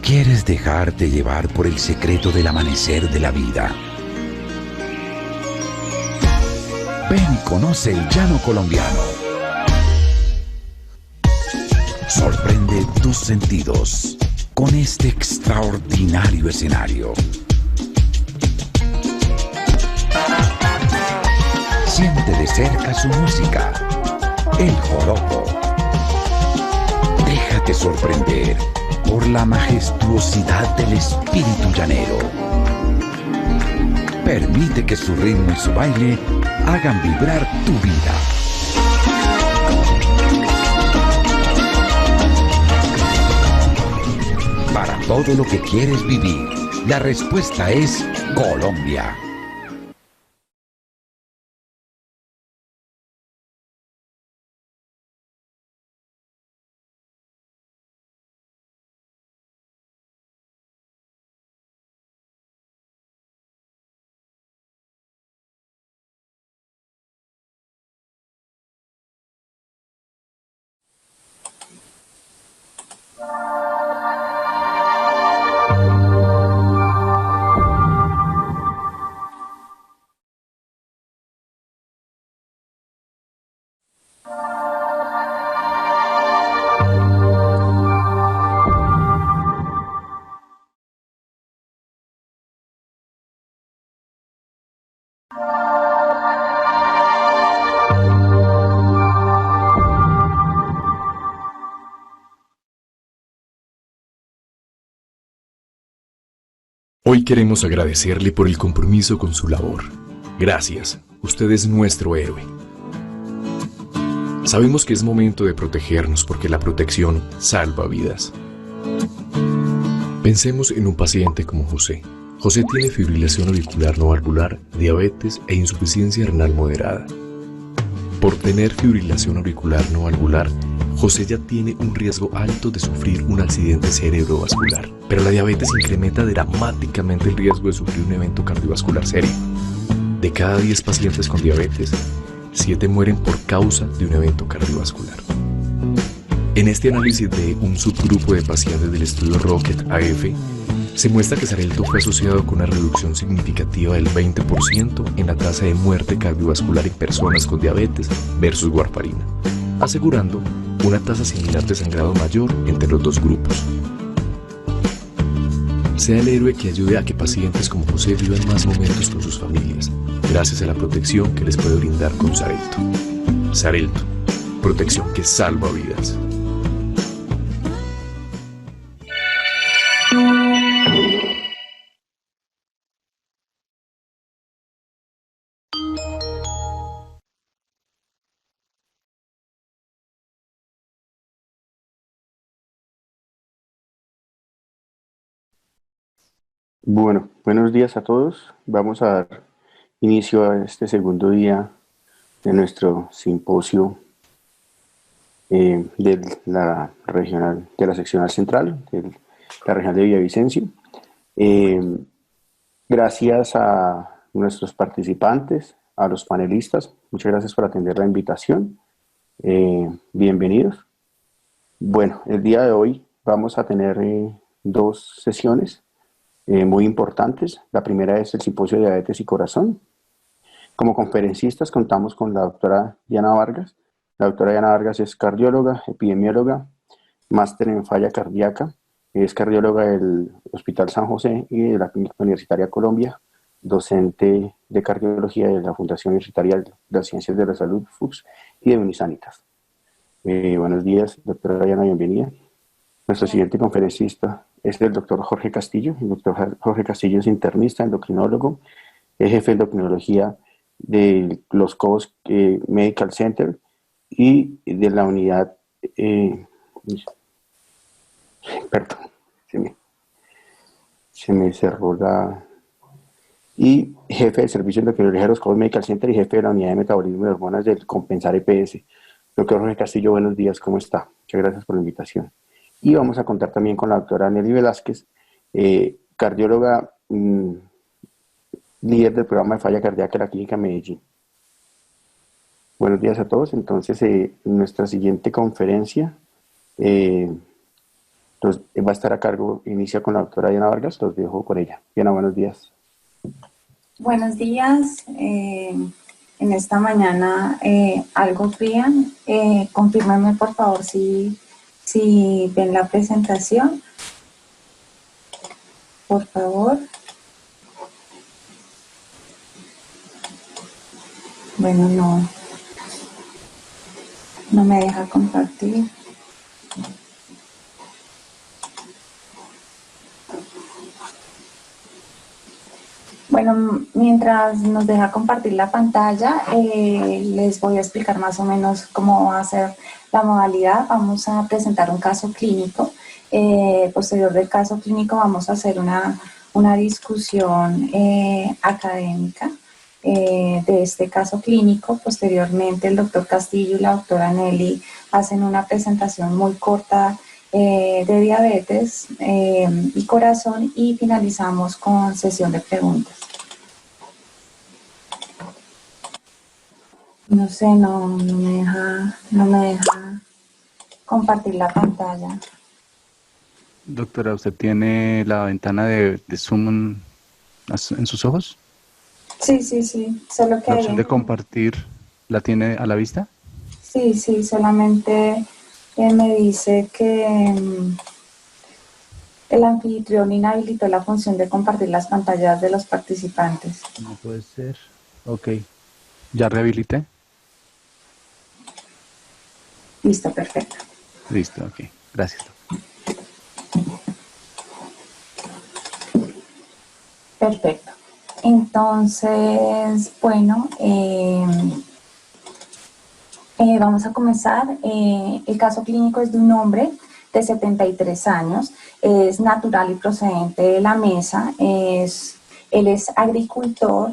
quieres dejarte llevar por el secreto del amanecer de la vida, ven y conoce el llano colombiano. Sorprende tus sentidos con este extraordinario escenario. Siente de cerca su música, el joropo. Déjate sorprender por la majestuosidad del espíritu llanero. Permite que su ritmo y su baile hagan vibrar tu vida. Para todo lo que quieres vivir, la respuesta es Colombia. Hoy queremos agradecerle por el compromiso con su labor. Gracias, usted es nuestro héroe. Sabemos que es momento de protegernos porque la protección salva vidas. Pensemos en un paciente como José. José tiene fibrilación auricular no valvular, diabetes e insuficiencia renal moderada. Por tener fibrilación auricular no valvular, José ya tiene un riesgo alto de sufrir un accidente cerebrovascular, pero la diabetes incrementa dramáticamente el riesgo de sufrir un evento cardiovascular serio. De cada 10 pacientes con diabetes, 7 mueren por causa de un evento cardiovascular. En este análisis de un subgrupo de pacientes del estudio ROCKET-AF, se muestra que Xarelto fue asociado con una reducción significativa del 20% en la tasa de muerte cardiovascular en personas con diabetes versus warfarina, asegurando una tasa similar de sangrado mayor entre los dos grupos. Sea el héroe que ayude a que pacientes como José vivan más momentos con sus familias, gracias a la protección que les puede brindar con Xarelto. Xarelto, protección que salva vidas. Bueno, buenos días a todos. Vamos a dar inicio a este segundo día de nuestro simposio de la regional, de la seccional central, de la regional de Villavicencio. Gracias a nuestros participantes, a los panelistas. Muchas gracias por atender la invitación. Bienvenidos. Bueno, el día de hoy vamos a tener dos sesiones muy importantes. La primera es el simposio de diabetes y corazón. Como conferencistas contamos con la doctora Diana Vargas. La doctora Diana Vargas es cardióloga, epidemióloga, máster en falla cardíaca, es cardióloga del Hospital San José y de la Clínica Universitaria Colombia, docente de cardiología de la Fundación Universitaria de las Ciencias de la Salud, FUCS, y de Unisanitas. Buenos días, doctora Diana, bienvenida. Nuestro siguiente conferencista es el doctor Jorge Castillo. El doctor Jorge Castillo es internista, endocrinólogo, es jefe de endocrinología de los COS Medical Center y de la unidad, perdón, se me cerró la... Y jefe de servicio de endocrinología de los COS Medical Center y jefe de la unidad de metabolismo de hormonas del Compensar EPS. Doctor Jorge Castillo, buenos días, ¿cómo está? Muchas gracias por la invitación. Y vamos a contar también con la doctora Nelly Velázquez, cardióloga, líder del programa de falla cardíaca de la Clínica Medellín. Buenos días a todos. Entonces, nuestra siguiente conferencia Entonces, va a estar a cargo, inicia con la doctora Diana Vargas, los dejo con ella. Diana, buenos días. Buenos días. En esta mañana algo fría. Confírmame por favor si ven la presentación. Por favor. Bueno, no me deja compartir. Bueno, mientras nos deja compartir la pantalla, les voy a explicar más o menos cómo va a ser la modalidad. Vamos a presentar un caso clínico. Posterior del caso clínico vamos a hacer una discusión académica de este caso clínico. Posteriormente el doctor Castillo y la doctora Nelly hacen una presentación muy corta de diabetes y corazón, y finalizamos con sesión de preguntas. No sé, no me deja compartir la pantalla. Doctora, ¿usted tiene la ventana de Zoom en sus ojos? Sí, solo que... ¿La opción de compartir la tiene a la vista? Sí, solamente me dice que el anfitrión inhabilitó la función de compartir las pantallas de los participantes. No puede ser. Ok. ¿Ya rehabilité? Listo, perfecto. Listo, ok. Gracias. Perfecto. Entonces, bueno, vamos a comenzar. El caso clínico es de un hombre de 73 años, es natural y procedente de la Mesa, él es agricultor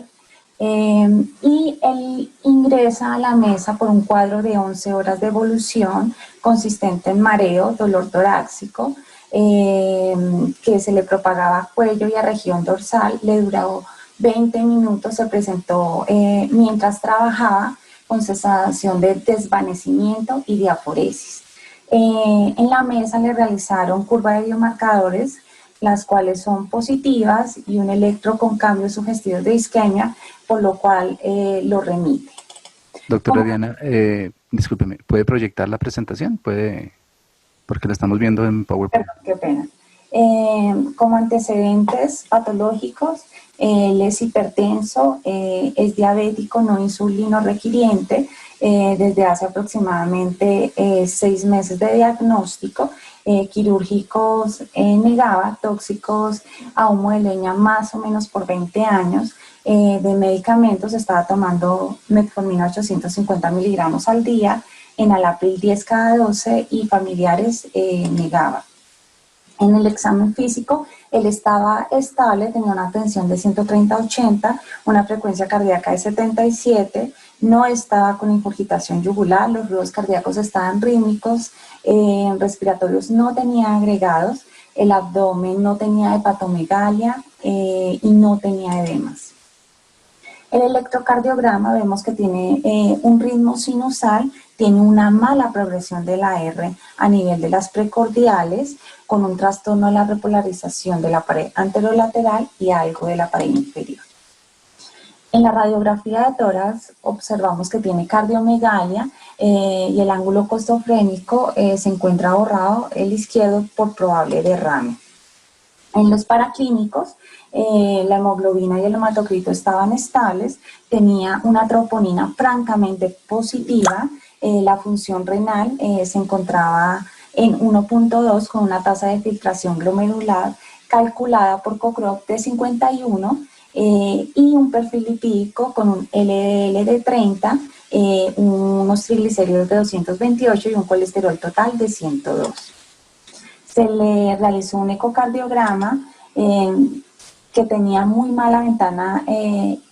y él ingresa a la Mesa por un cuadro de 11 horas de evolución consistente en mareo, dolor torácico, que se le propagaba a cuello y a región dorsal, le duró 20 minutos, se presentó mientras trabajaba con sensación de desvanecimiento y diaforesis. En la Mesa le realizaron curva de biomarcadores, las cuales son positivas, y un electro con cambios sugestivos de isquemia, por lo cual lo remite. Doctora Diana, discúlpeme, ¿puede proyectar la presentación? ¿Puede? Porque la estamos viendo en PowerPoint. Perdón, qué pena. Como antecedentes patológicos, él es hipertenso, es diabético no insulino requiriente, desde hace aproximadamente 6 meses de diagnóstico, quirúrgicos negaba, tóxicos a humo de leña más o menos por 20 años, de medicamentos estaba tomando metformina 850 miligramos al día, enalapril 10 cada 12 y familiares negaba. En el examen físico, él estaba estable, tenía una tensión de 130/80, una frecuencia cardíaca de 77, no estaba con ingurgitación yugular, los ruidos cardíacos estaban rítmicos, respiratorios no tenía agregados, el abdomen no tenía hepatomegalia y no tenía edemas. El electrocardiograma vemos que tiene un ritmo sinusal, tiene una mala progresión de la R a nivel de las precordiales, con un trastorno de la repolarización de la pared anterolateral y algo de la pared inferior. En la radiografía de tórax observamos que tiene cardiomegalia y el ángulo costofrénico se encuentra borrado, el izquierdo, por probable derrame. En los paraclínicos, la hemoglobina y el hematocrito estaban estables, tenía una troponina francamente positiva, la función renal se encontraba en 1.2 con una tasa de filtración glomerular calculada por Cochrane de 51 y un perfil lipídico con un LDL de 30, unos triglicéridos de 228 y un colesterol total de 102. Se le realizó un ecocardiograma que tenía muy mala ventana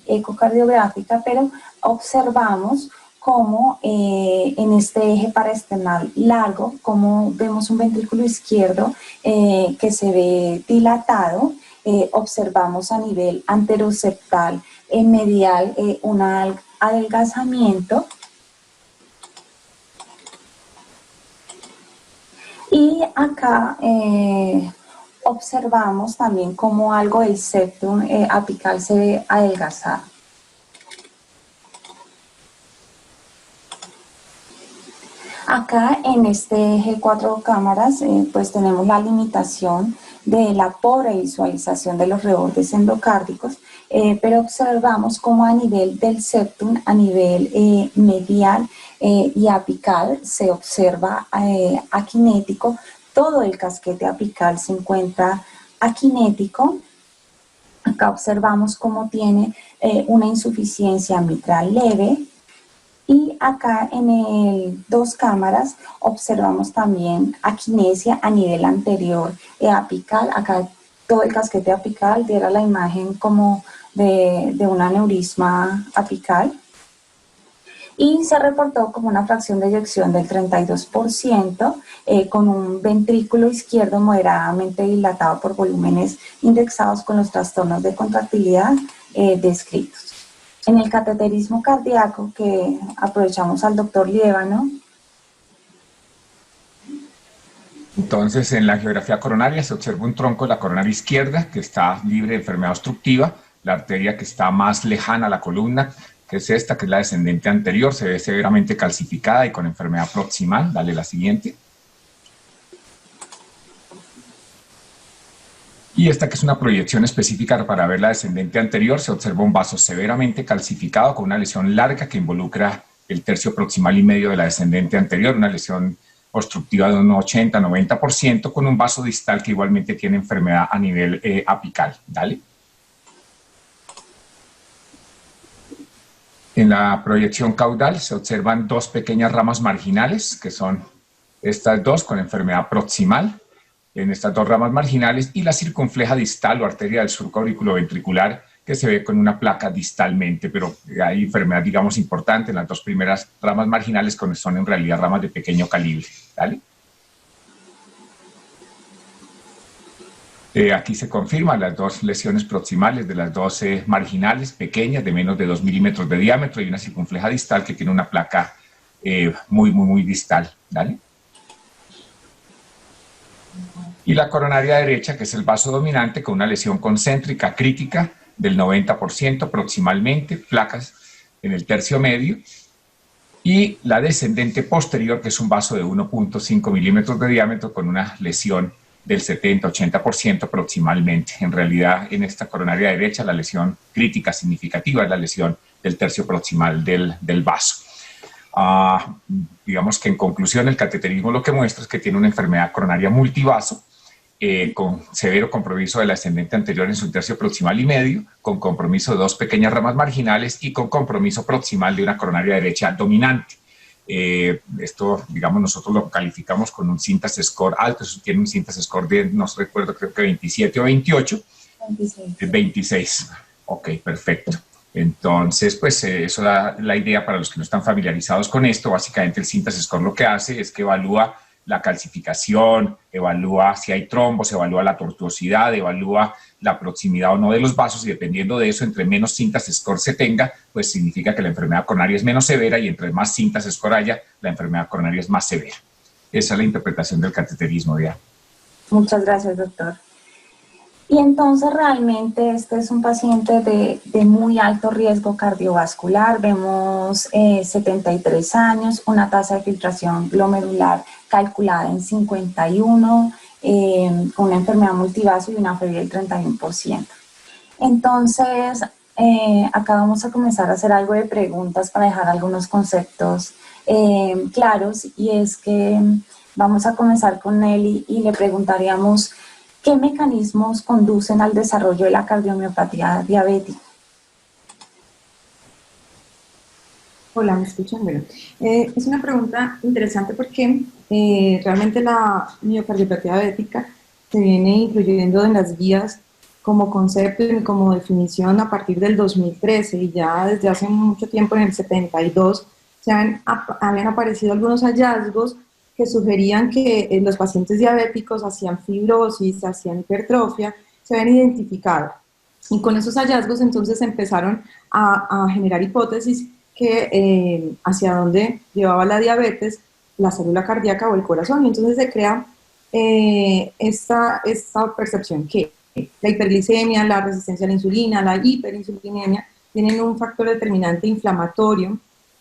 ecocardiográfica, pero observamos cómo en este eje paraesternal largo, como vemos un ventrículo izquierdo que se ve dilatado, observamos a nivel anteroseptal medial un adelgazamiento. Y acá observamos también cómo algo del septum apical se ve adelgazado. Acá en este eje 4 cámaras pues tenemos la limitación de la pobre visualización de los rebordes endocárdicos, pero observamos cómo a nivel del septum, a nivel medial y apical se observa aquinético. Todo el casquete apical se encuentra aquinético. Acá observamos cómo tiene una insuficiencia mitral leve. Y acá en el 2 cámaras observamos también aquinesia a nivel anterior apical. Acá todo el casquete apical diera la imagen como de un aneurisma apical. Y se reportó como una fracción de eyección del 32%, con un ventrículo izquierdo moderadamente dilatado por volúmenes indexados con los trastornos de contractilidad descritos. En el cateterismo cardíaco, que aprovechamos al doctor Liévano. Entonces, en la angiografía coronaria se observa un tronco de la coronaria izquierda que está libre de enfermedad obstructiva. La arteria que está más lejana a la columna, que es esta, que es la descendente anterior, se ve severamente calcificada y con enfermedad proximal. Dale la siguiente. Y esta, que es una proyección específica para ver la descendente anterior, se observa un vaso severamente calcificado con una lesión larga que involucra el tercio proximal y medio de la descendente anterior, una lesión obstructiva de un 80-90%, con un vaso distal que igualmente tiene enfermedad a nivel apical. Dale. En la proyección caudal se observan 2 pequeñas ramas marginales, que son estas 2 con enfermedad proximal, en estas 2 ramas marginales, y la circunfleja distal o arteria del surco auriculoventricular, que se ve con una placa distalmente, pero hay enfermedad, digamos, importante en las 2 primeras ramas marginales, que son en realidad ramas de pequeño calibre. ¿Dale? Aquí se confirman las 2 lesiones proximales de las 2 marginales, pequeñas, de menos de 2 milímetros de diámetro, y una circunfleja distal que tiene una placa muy distal. ¿Dale? Y la coronaria derecha, que es el vaso dominante, con una lesión concéntrica crítica del 90% proximalmente, placas en el tercio medio, y la descendente posterior, que es un vaso de 1.5 milímetros de diámetro con una lesión del 70-80% proximalmente. En realidad, en esta coronaria derecha, la lesión crítica significativa es la lesión del tercio proximal del vaso. Digamos que en conclusión, el cateterismo lo que muestra es que tiene una enfermedad coronaria multivaso, con severo compromiso de la descendente anterior en su tercio proximal y medio, con compromiso de 2 pequeñas ramas marginales y con compromiso proximal de una coronaria derecha dominante. Esto, digamos, nosotros lo calificamos con un Syntase score alto. Eso tiene un Syntase score de, no recuerdo, creo que 27 o 28. 26. 26. Ok, perfecto. Entonces, pues eso da la idea para los que no están familiarizados con esto. Básicamente el Syntase score lo que hace es que evalúa la calcificación, evalúa si hay trombos, evalúa la tortuosidad, evalúa la proximidad o no de los vasos, y dependiendo de eso, entre menos Syntase score se tenga, pues significa que la enfermedad coronaria es menos severa, y entre más Syntase score haya, la enfermedad coronaria es más severa. Esa es la interpretación del cateterismo, Diana. Muchas gracias, doctor. Y entonces realmente este es un paciente de muy alto riesgo cardiovascular. Vemos 73 años, una tasa de filtración glomerular calculada en 51, con una enfermedad multivaso y una febril del 31%. Entonces, acá vamos a comenzar a hacer algo de preguntas para dejar algunos conceptos claros, y es que vamos a comenzar con él y le preguntaríamos: ¿qué mecanismos conducen al desarrollo de la cardiomiopatía diabética? Hola, ¿me escuchan? Bueno, es una pregunta interesante porque realmente la miocardiopatía diabética se viene incluyendo en las guías como concepto y como definición a partir del 2013, y ya desde hace mucho tiempo, en el 72, habían aparecido algunos hallazgos que sugerían que los pacientes diabéticos hacían fibrosis, hacían hipertrofia, se habían identificado. Y con esos hallazgos entonces empezaron a generar hipótesis que hacia dónde llevaba la diabetes, la célula cardíaca o el corazón, y entonces se crea esta percepción que la hiperglicemia, la resistencia a la insulina, la hiperinsulinemia tienen un factor determinante inflamatorio,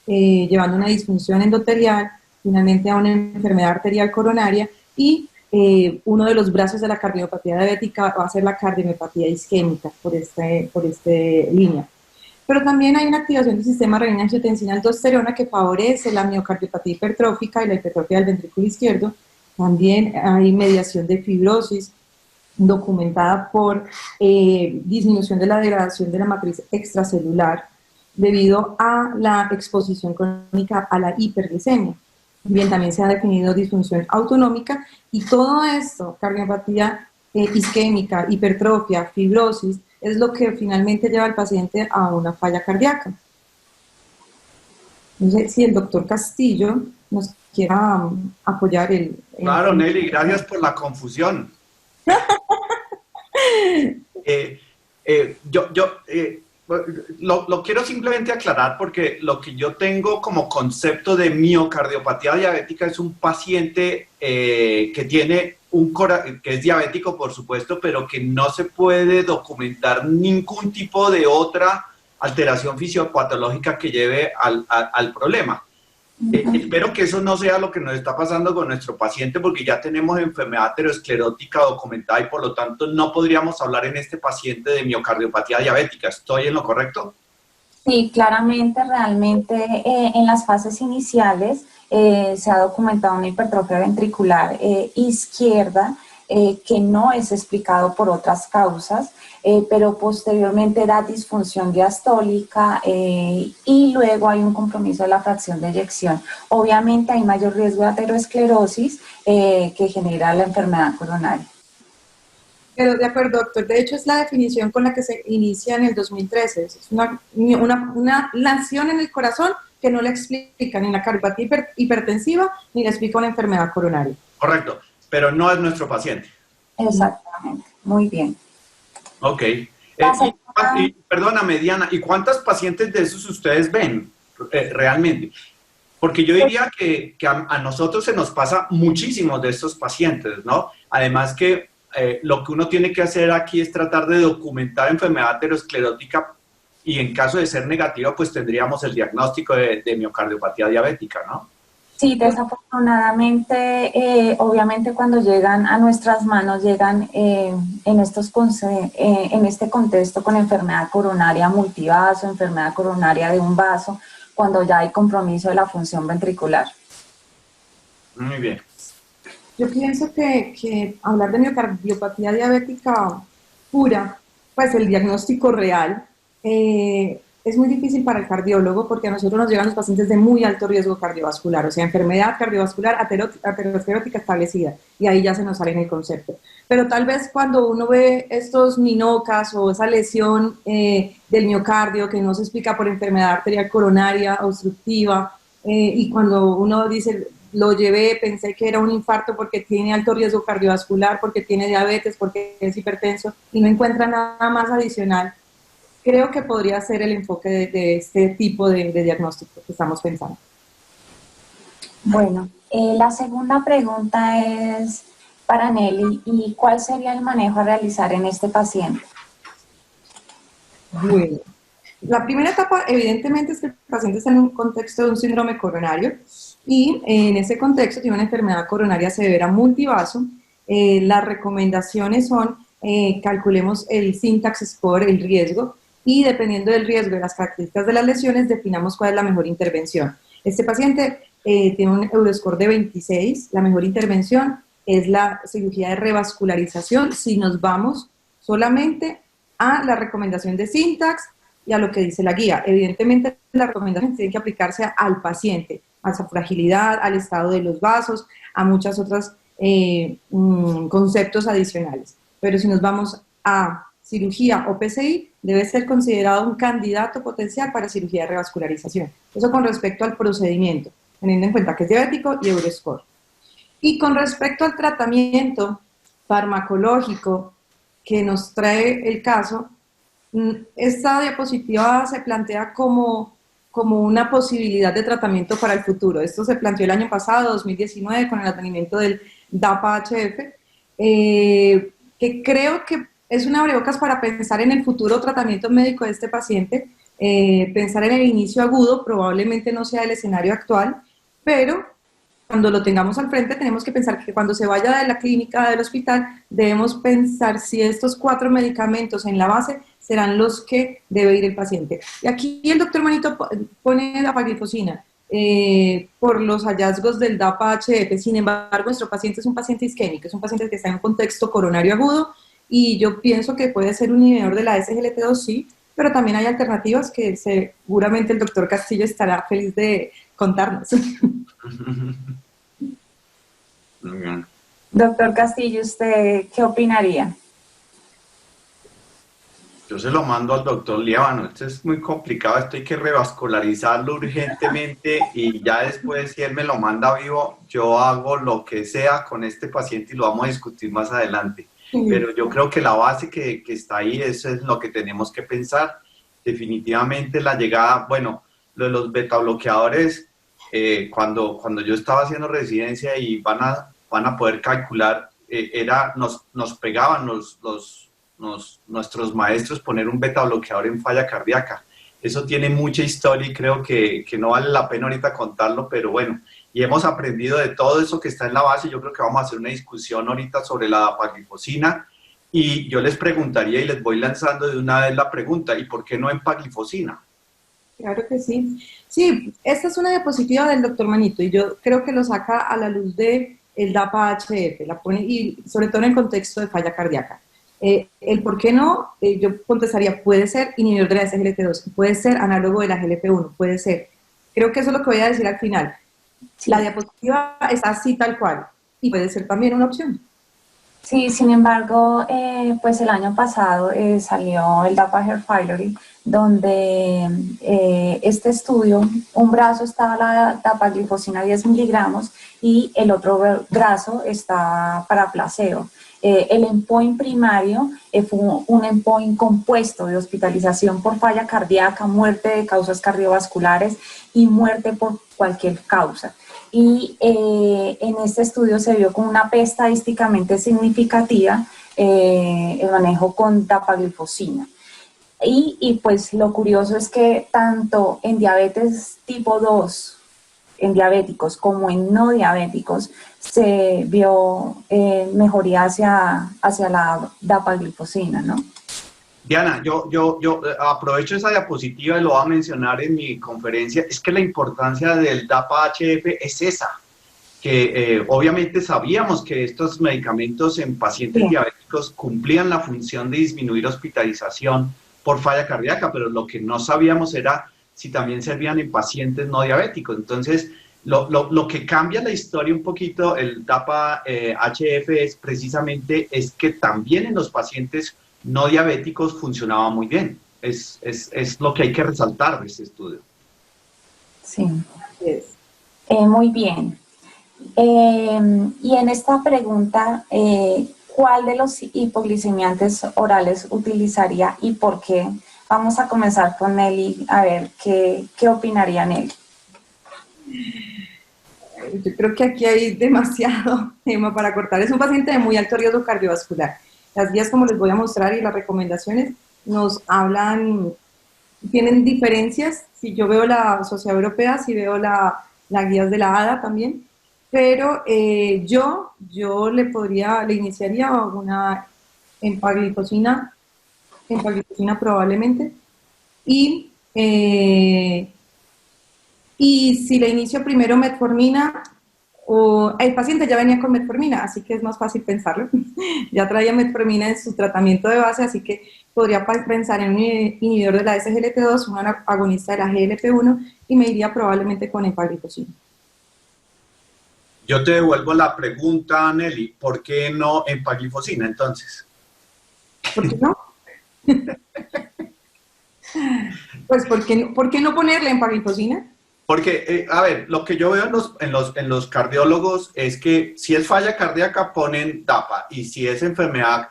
llevando a una disfunción endotelial, finalmente a una enfermedad arterial coronaria y uno de los brazos de la cardiopatía diabética va a ser la cardiomiopatía isquémica por este línea. Pero también hay una activación del sistema renina-angiotensina-aldosterona que favorece la miocardiopatía hipertrófica y la hipertrofia del ventrículo izquierdo. También hay mediación de fibrosis documentada por disminución de la degradación de la matriz extracelular debido a la exposición crónica a la hiperglicemia. Bien, también se ha definido disfunción autonómica y todo esto, cardiopatía isquémica, hipertrofia, fibrosis, es lo que finalmente lleva al paciente a una falla cardíaca. No sé si el doctor Castillo nos quiera apoyar Claro, Nelly, gracias por la confusión. Lo quiero simplemente aclarar porque lo que yo tengo como concepto de miocardiopatía diabética es un paciente que tiene que es diabético, por supuesto, pero que no se puede documentar ningún tipo de otra alteración fisiopatológica que lleve al problema. Espero que eso no sea lo que nos está pasando con nuestro paciente, porque ya tenemos enfermedad aterosclerótica documentada y por lo tanto no podríamos hablar en este paciente de miocardiopatía diabética. ¿Estoy en lo correcto? Sí, claramente, realmente en las fases iniciales se ha documentado una hipertrofia ventricular izquierda que no es explicado por otras causas, pero posteriormente da disfunción diastólica y luego hay un compromiso de la fracción de eyección. Obviamente hay mayor riesgo de aterosclerosis que genera la enfermedad coronaria. Pero de acuerdo, doctor. De hecho, es la definición con la que se inicia en el 2013. Es una lesión en el corazón que no le explica ni la cardiopatía hipertensiva ni le explica una enfermedad coronaria. Correcto, pero no es nuestro paciente. Exactamente, muy bien. Ok. Perdóname, Diana, ¿y cuántos pacientes de esos ustedes ven realmente? Porque yo diría que a nosotros se nos pasa muchísimos de estos pacientes, ¿no? Además que lo que uno tiene que hacer aquí es tratar de documentar enfermedad aterosclerótica y en caso de ser negativa, pues tendríamos el diagnóstico de miocardiopatía diabética, ¿no? Sí, desafortunadamente, obviamente cuando llegan a nuestras manos, llegan en este contexto con enfermedad coronaria multivaso, enfermedad coronaria de un vaso, cuando ya hay compromiso de la función ventricular. Muy bien. Yo pienso que hablar de miocardiopatía diabética pura, pues el diagnóstico real, es muy difícil para el cardiólogo porque a nosotros nos llegan los pacientes de muy alto riesgo cardiovascular, o sea, enfermedad cardiovascular aterosclerótica establecida, y ahí ya se nos sale en el concepto. Pero tal vez cuando uno ve estos minocas o esa lesión del miocardio que no se explica por enfermedad arterial coronaria obstructiva, y cuando uno dice, lo llevé, pensé que era un infarto porque tiene alto riesgo cardiovascular, porque tiene diabetes, porque es hipertenso, y no encuentra nada más adicional, creo que podría ser el enfoque de este tipo de diagnóstico que estamos pensando. Bueno, la segunda pregunta es para Nelly, ¿y cuál sería el manejo a realizar en este paciente? Bueno, la primera etapa evidentemente es que el paciente está en un contexto de un síndrome coronario y en ese contexto tiene una enfermedad coronaria severa multivaso. Las recomendaciones son calculemos el syntax score, el riesgo, y dependiendo del riesgo y las características de las lesiones, definamos cuál es la mejor intervención. Este paciente tiene un Euroscore de 26, la mejor intervención es la cirugía de revascularización si nos vamos solamente a la recomendación de syntax y a lo que dice la guía. Evidentemente, las recomendaciones tienen que aplicarse al paciente, a su fragilidad, al estado de los vasos, a muchos otros conceptos adicionales. Pero si nos vamos a cirugía o PCI, debe ser considerado un candidato potencial para cirugía de revascularización. Eso con respecto al procedimiento, teniendo en cuenta que es diabético y Euroscore. Y con respecto al tratamiento farmacológico que nos trae el caso, esta diapositiva se plantea como una posibilidad de tratamiento para el futuro. Esto se planteó el año pasado, 2019, con el advenimiento del DAPA-HF, que creo que es un abrebocas para pensar en el futuro tratamiento médico de este paciente, pensar en el inicio agudo, probablemente no sea el escenario actual, pero cuando lo tengamos al frente tenemos que pensar que cuando se vaya de la clínica, del hospital, debemos pensar si estos 4 medicamentos en la base serán los que debe ir el paciente. Y aquí el doctor Manito pone dapaglifosina por los hallazgos del DAPA-HF. Sin embargo, nuestro paciente es un paciente isquémico, es un paciente que está en un contexto coronario agudo, y yo pienso que puede ser un inhibidor de la SGLT2, sí, pero también hay alternativas que seguramente el doctor Castillo estará feliz de contarnos. Muy bien. Doctor Castillo, ¿usted qué opinaría? Yo se lo mando al doctor Líbano. Esto es muy complicado, esto hay que revascularizarlo urgentemente y ya después, si él me lo manda vivo, yo hago lo que sea con este paciente y lo vamos a discutir más adelante. Pero yo creo que la base que está ahí, eso es lo que tenemos que pensar. Definitivamente la llegada, bueno, lo de los beta bloqueadores, cuando yo estaba haciendo residencia y van a poder calcular, nos pegaban nuestros maestros poner un beta bloqueador en falla cardíaca. Eso tiene mucha historia y creo que no vale la pena ahorita contarlo, pero bueno, y hemos aprendido de todo eso que está en la base. Yo creo que vamos a hacer una discusión ahorita sobre la dapaglifosina y yo les preguntaría y les voy lanzando de una vez la pregunta, ¿y por qué no empaglifosina? Claro que sí. Sí, esta es una diapositiva del doctor Manito y yo creo que lo saca a la luz de el DAPA-HF, la pone, y sobre todo en el contexto de falla cardíaca. El por qué no, yo contestaría, puede ser inhibidor de la SGLT2, puede ser análogo de la GLP-1, puede ser. Creo que eso es lo que voy a decir al final. Sí. La diapositiva está así tal cual y puede ser también una opción. Sí, sin embargo, pues el año pasado salió el DAPA Heart Failure, donde este estudio, un brazo estaba la dapaglifosina 10 miligramos y el otro brazo está para placebo. El endpoint primario fue un endpoint compuesto de hospitalización por falla cardíaca, muerte de causas cardiovasculares y muerte por cualquier causa. Y en este estudio se vio con una P estadísticamente significativa el manejo con dapaglifosina. Y pues lo curioso es que tanto en diabetes tipo 2, en diabéticos como en no diabéticos, se vio mejoría hacia la dapaglifosina, ¿no? Diana, yo aprovecho esa diapositiva y lo voy a mencionar en mi conferencia. Es que la importancia del DAPA-HF es esa, que obviamente sabíamos que estos medicamentos en pacientes diabéticos cumplían la función de disminuir hospitalización por falla cardíaca, pero lo que no sabíamos era si también servían en pacientes no diabéticos. Entonces, lo que cambia la historia un poquito, el DAPA-HF, es precisamente que también en los pacientes no diabéticos funcionaba muy bien. Es lo que hay que resaltar de este estudio. Sí, muy bien. Y en esta pregunta, ¿cuál de los hipoglicemiantes orales utilizaría y por qué? Vamos a comenzar con Nelly, a ver qué opinaría Nelly. Yo creo que aquí hay demasiado tema para cortar. Es un paciente de muy alto riesgo cardiovascular. Las guías, como les voy a mostrar, y las recomendaciones nos hablan, tienen diferencias. Si yo veo la Sociedad Europea, si veo las guías de la ADA también, pero yo le iniciaría una empaglifosina probablemente, y si le inicio primero metformina, o el paciente ya venía con metformina, así que es más fácil pensarlo. Ya traía metformina en su tratamiento de base, así que podría pensar en un inhibidor de la SGLT2, un agonista de la GLP-1, y me iría probablemente con empaglifosina. Yo te devuelvo la pregunta, Nelly, ¿por qué no empaglifosina entonces? ¿Por qué no? Pues, ¿por qué no ponerle empaglifosina? Porque, a ver, lo que yo veo en los cardiólogos es que si es falla cardíaca ponen DAPA y si es enfermedad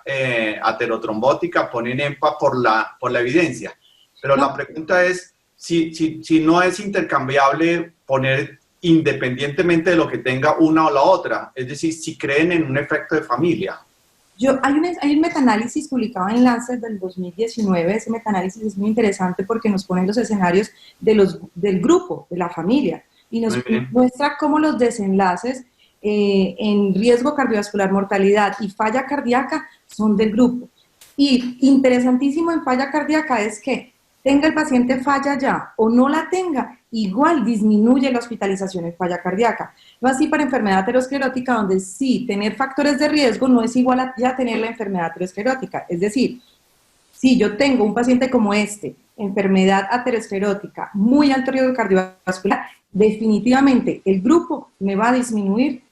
aterotrombótica ponen EMPA por la evidencia. Pero la pregunta es si no es intercambiable poner independientemente de lo que tenga una o la otra, es decir, si creen en un efecto de familia. Hay un metaanálisis publicado en Lancet del 2019, ese metaanálisis es muy interesante porque nos pone los escenarios del grupo, de la familia, y nos muestra cómo los desenlaces en riesgo cardiovascular, mortalidad y falla cardíaca son del grupo. Y interesantísimo en falla cardíaca es que tenga el paciente falla ya o no la tenga, igual disminuye la hospitalización en falla cardíaca. No así para enfermedad aterosclerótica, donde sí, tener factores de riesgo no es igual a ya tener la enfermedad aterosclerótica. Es decir, si yo tengo un paciente como este, enfermedad aterosclerótica, muy alto riesgo cardiovascular, definitivamente el grupo me va a disminuir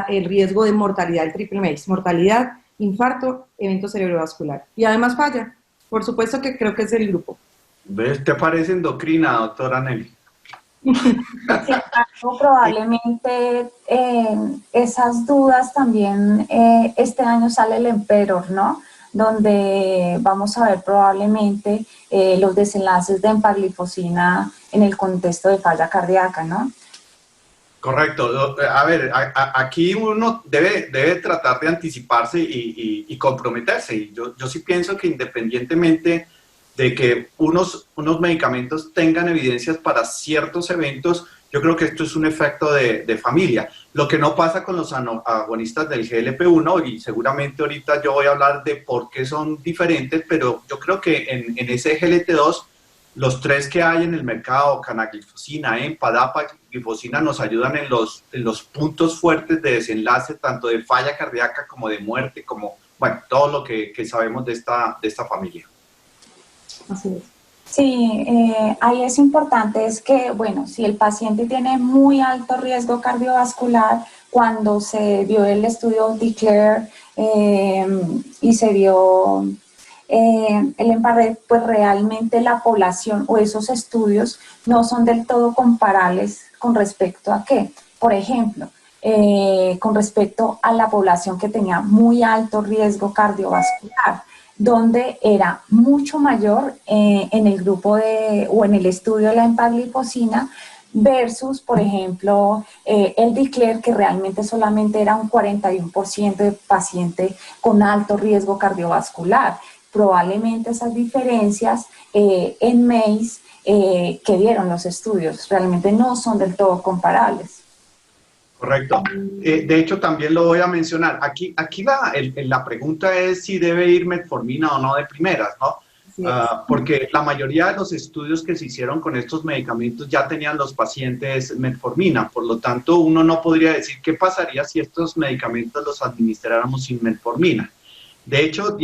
el riesgo de mortalidad, el triple MACE, mortalidad, infarto, evento cerebrovascular. Y además falla. Por supuesto que creo que es el grupo. ¿Ves? ¿Te parece endocrina, doctora Nelly? Probablemente esas dudas también, este año sale el Emperor, ¿no? Donde vamos a ver probablemente los desenlaces de empaglifosina en el contexto de falla cardíaca, ¿no? Correcto. A ver, aquí uno debe tratar de anticiparse y comprometerse. Y yo sí pienso que independientemente de que unos medicamentos tengan evidencias para ciertos eventos, yo creo que esto es un efecto de familia. Lo que no pasa con los agonistas del GLP-1, y seguramente ahorita yo voy a hablar de por qué son diferentes, pero yo creo que en ese GLT2, los tres que hay en el mercado, canaglifosina, dapaglifosina, nos ayudan en los puntos fuertes de desenlace, tanto de falla cardíaca como de muerte, como, bueno, todo lo que sabemos de esta familia. Así es. Sí, ahí es importante es que, bueno, si el paciente tiene muy alto riesgo cardiovascular, cuando se vio el estudio DECLARE y se vio el EMPA-RED, pues realmente la población o esos estudios no son del todo comparables con respecto a qué. Por ejemplo, con respecto a la población que tenía muy alto riesgo cardiovascular, donde era mucho mayor en el grupo o en el estudio de la empaglifosina versus, por ejemplo, el DECLARE, que realmente solamente era un 41% de paciente con alto riesgo cardiovascular. Probablemente esas diferencias en MACE que dieron los estudios realmente no son del todo comparables. Correcto. De hecho, también lo voy a mencionar. Aquí la pregunta es si debe ir metformina o no de primeras, ¿no? Porque la mayoría de los estudios que se hicieron con estos medicamentos ya tenían los pacientes metformina. Por lo tanto, uno no podría decir qué pasaría si estos medicamentos los administráramos sin metformina. De hecho,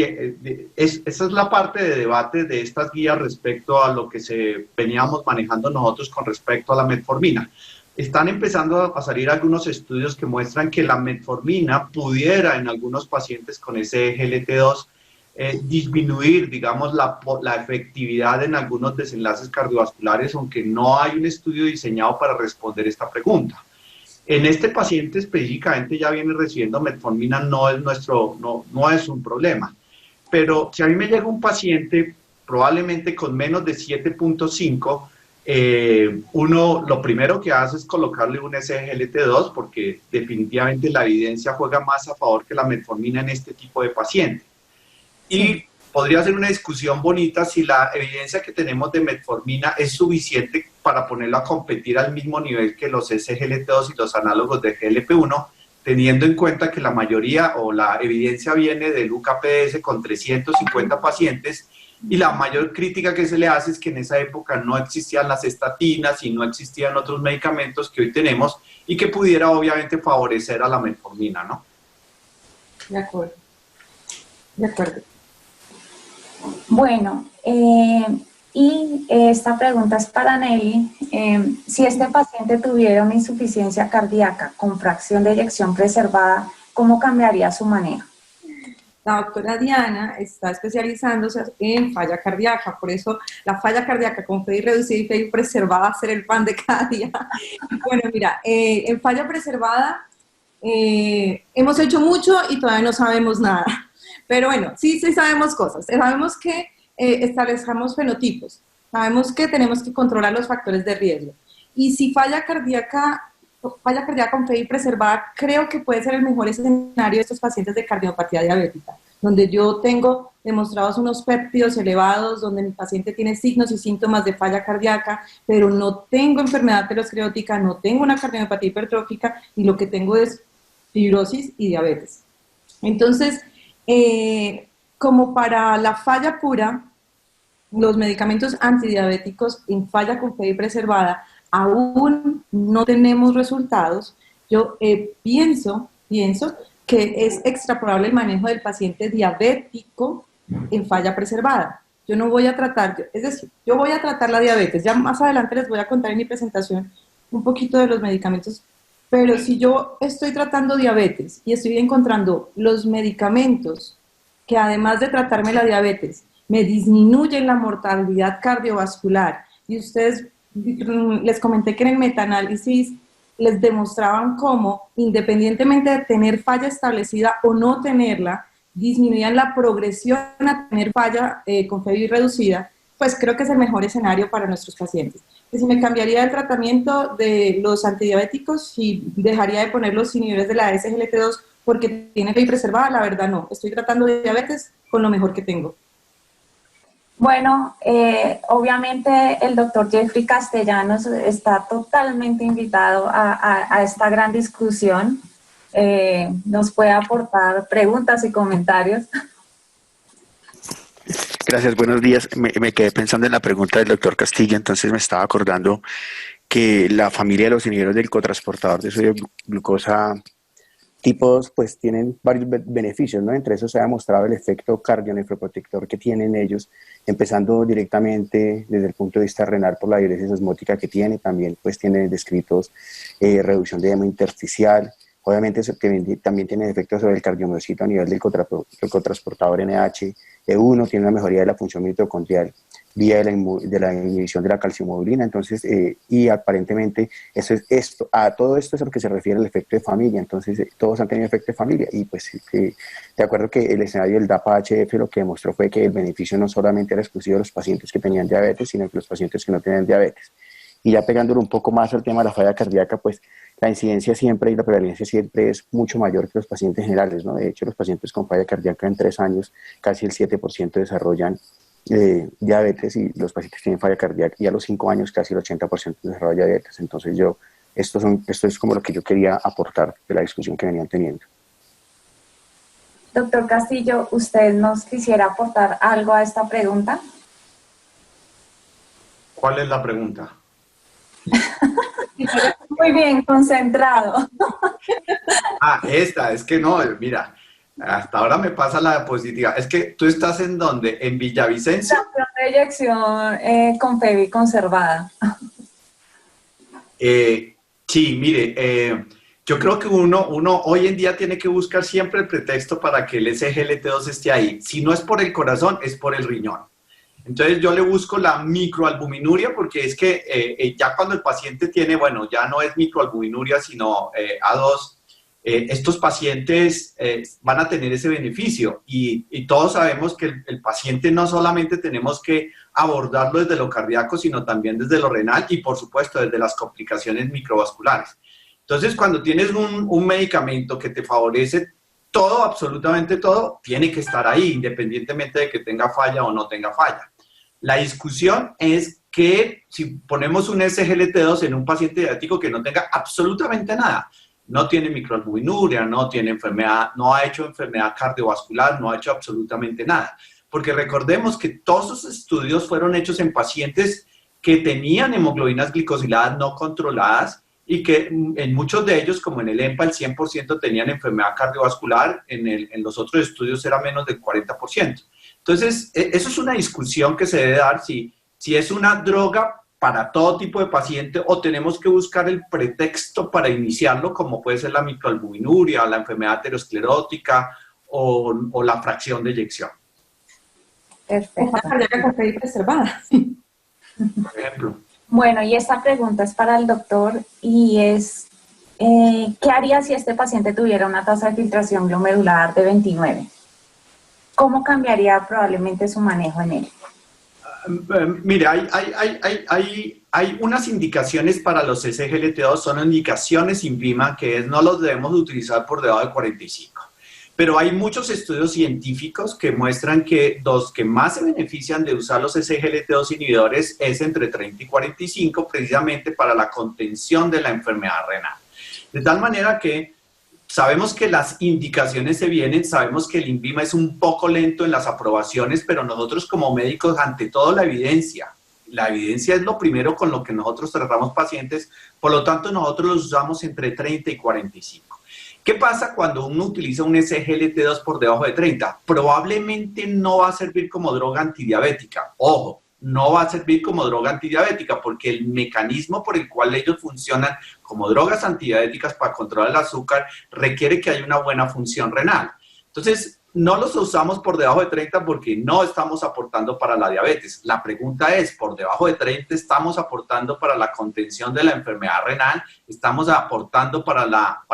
esa es la parte de debate de estas guías respecto a lo que veníamos manejando nosotros con respecto a la metformina. Están empezando a salir algunos estudios que muestran que la metformina pudiera en algunos pacientes con ese GLT2 disminuir, digamos, la efectividad en algunos desenlaces cardiovasculares, aunque no hay un estudio diseñado para responder esta pregunta. En este paciente específicamente ya viene recibiendo metformina, no es un problema. Pero si a mí me llega un paciente probablemente con menos de 7.5, uno lo primero que hace es colocarle un SGLT2 porque definitivamente la evidencia juega más a favor que la metformina en este tipo de pacientes. Y podría ser una discusión bonita si la evidencia que tenemos de metformina es suficiente para ponerlo a competir al mismo nivel que los SGLT2 y los análogos de GLP-1, teniendo en cuenta que la mayoría o la evidencia viene del UKPS con 350 pacientes. Y la mayor crítica que se le hace es que en esa época no existían las estatinas y no existían otros medicamentos que hoy tenemos y que pudiera obviamente favorecer a la metformina, ¿no? De acuerdo. De acuerdo. Bueno, y esta pregunta es para Nelly. Si este paciente tuviera una insuficiencia cardíaca con fracción de eyección preservada, ¿cómo cambiaría su manejo? La doctora Diana está especializándose en falla cardíaca, por eso la falla cardíaca con FEI reducida y FEI preservada va a ser el pan de cada día. Bueno, mira, en falla preservada hemos hecho mucho y todavía no sabemos nada, pero bueno, sí sabemos cosas. Sabemos que establezcamos fenotipos, sabemos que tenemos que controlar los factores de riesgo. Y si falla cardíaca falla cardíaca con FEI preservada creo que puede ser el mejor escenario de estos pacientes de cardiopatía diabética, donde yo tengo demostrados unos péptidos elevados, donde mi paciente tiene signos y síntomas de falla cardíaca, pero no tengo enfermedad aterosclerótica, no tengo una cardiopatía hipertrófica y lo que tengo es fibrosis y diabetes. Entonces, como para la falla pura, los medicamentos antidiabéticos en falla con FEI preservada aún no tenemos resultados. Yo pienso que es extrapolable el manejo del paciente diabético en falla preservada. Yo no voy a tratar, es decir, yo voy a tratar la diabetes. Ya más adelante les voy a contar en mi presentación un poquito de los medicamentos, pero si yo estoy tratando diabetes y estoy encontrando los medicamentos que además de tratarme la diabetes, me disminuyen la mortalidad cardiovascular, y ustedes, les comenté que en el metaanálisis les demostraban cómo, independientemente de tener falla establecida o no tenerla, disminuían la progresión a tener falla con FEI reducida, pues creo que es el mejor escenario para nuestros pacientes. Que si me cambiaría el tratamiento de los antidiabéticos y dejaría de poner los inhibidores de la SGLT2 porque tiene FEI preservada, la verdad no. Estoy tratando de diabetes con lo mejor que tengo. Bueno, obviamente el doctor Jeffrey Castellanos está totalmente invitado a esta gran discusión. Nos puede aportar preguntas y comentarios. Gracias, buenos días. Me quedé pensando en la pregunta del doctor Castillo, entonces me estaba acordando que la familia de los inhibidores del cotransportador de sodio glucosa tipo 2, pues tienen varios beneficios, ¿no? Entre esos se ha demostrado el efecto cardionefroprotector que tienen ellos, empezando directamente desde el punto de vista renal por la diuresis osmótica que tiene, también pues tiene descritos reducción de edema intersticial, obviamente eso también tiene efectos sobre el cardiomiocito a nivel del cotransportador NH1, tiene una mejoría de la función mitocondrial vía de la inhibición de la calciomodulinina, entonces, y aparentemente todo esto es a lo que se refiere al efecto de familia, entonces todos han tenido efecto de familia, y pues de acuerdo que el escenario del DAPA-HF lo que demostró fue que el beneficio no solamente era exclusivo de los pacientes que tenían diabetes, sino de los pacientes que no tenían diabetes. Y ya pegándolo un poco más al tema de la falla cardíaca, pues la incidencia siempre y la prevalencia siempre es mucho mayor que los pacientes generales, ¿no? De hecho, los pacientes con falla cardíaca en 3 años, casi el 7% desarrollan diabetes, y los pacientes que tienen falla cardíaca, y a los 5 años casi el 80% desarrolla diabetes. Entonces esto es como lo que yo quería aportar de la discusión que venían teniendo. Doctor Castillo, ¿usted nos quisiera aportar algo a esta pregunta? ¿Cuál es la pregunta? Muy bien, concentrado. Esta, es que no, mira, hasta ahora me pasa la diapositiva. Es que tú estás ¿en dónde? ¿En Villavicencio? Estación de eyección con FEI conservada. Sí, mire, yo creo que uno hoy en día tiene que buscar siempre el pretexto para que el SGLT2 esté ahí. Si no es por el corazón, es por el riñón. Entonces yo le busco la microalbuminuria, porque es que ya cuando el paciente tiene, bueno, ya no es microalbuminuria, sino A2, estos pacientes van a tener ese beneficio, y todos sabemos que el paciente no solamente tenemos que abordarlo desde lo cardíaco, sino también desde lo renal y por supuesto desde las complicaciones microvasculares. Entonces cuando tienes un medicamento que te favorece todo, absolutamente todo, tiene que estar ahí, independientemente de que tenga falla o no tenga falla. La discusión es que si ponemos un SGLT2 en un paciente diabético que no tenga absolutamente nada, no tiene microalbuminuria, no tiene enfermedad, no ha hecho enfermedad cardiovascular, no ha hecho absolutamente nada. Porque recordemos que todos esos estudios fueron hechos en pacientes que tenían hemoglobinas glicosiladas no controladas, y que en muchos de ellos, como en el EMPA, el 100% tenían enfermedad cardiovascular, en los otros estudios era menos del 40%. Entonces, eso es una discusión que se debe dar, si es una droga para todo tipo de paciente o tenemos que buscar el pretexto para iniciarlo, como puede ser la microalbuminuria, la enfermedad aterosclerótica o la fracción de eyección. Perfecto. Falla cardíaca con FEI preservada. Por ejemplo. Bueno, y esta pregunta es para el doctor, y es, ¿qué haría si este paciente tuviera una tasa de filtración glomerular de 29? ¿Cómo cambiaría probablemente su manejo en él? Mire, hay hay unas indicaciones para los SGLT2, son indicaciones INVIMA, que es no los debemos utilizar por debajo de 45. Pero hay muchos estudios científicos que muestran que los que más se benefician de usar los SGLT2 inhibidores es entre 30 y 45, precisamente para la contención de la enfermedad renal. De tal manera que sabemos que las indicaciones se vienen, sabemos que el INVIMA es un poco lento en las aprobaciones, pero nosotros como médicos, ante todo la evidencia es lo primero con lo que nosotros tratamos pacientes, por lo tanto nosotros los usamos entre 30 y 45. ¿Qué pasa cuando uno utiliza un SGLT2 por debajo de 30? Probablemente no va a servir como droga antidiabética. Ojo, no va a servir como droga antidiabética porque el mecanismo por el cual ellos funcionan como drogas antidiabéticas para controlar el azúcar requiere que haya una buena función renal. Entonces, no los usamos por debajo de 30 porque no estamos aportando para la diabetes. La pregunta es, ¿por debajo de 30 estamos aportando para la contención de la enfermedad renal? ¿Estamos aportando para la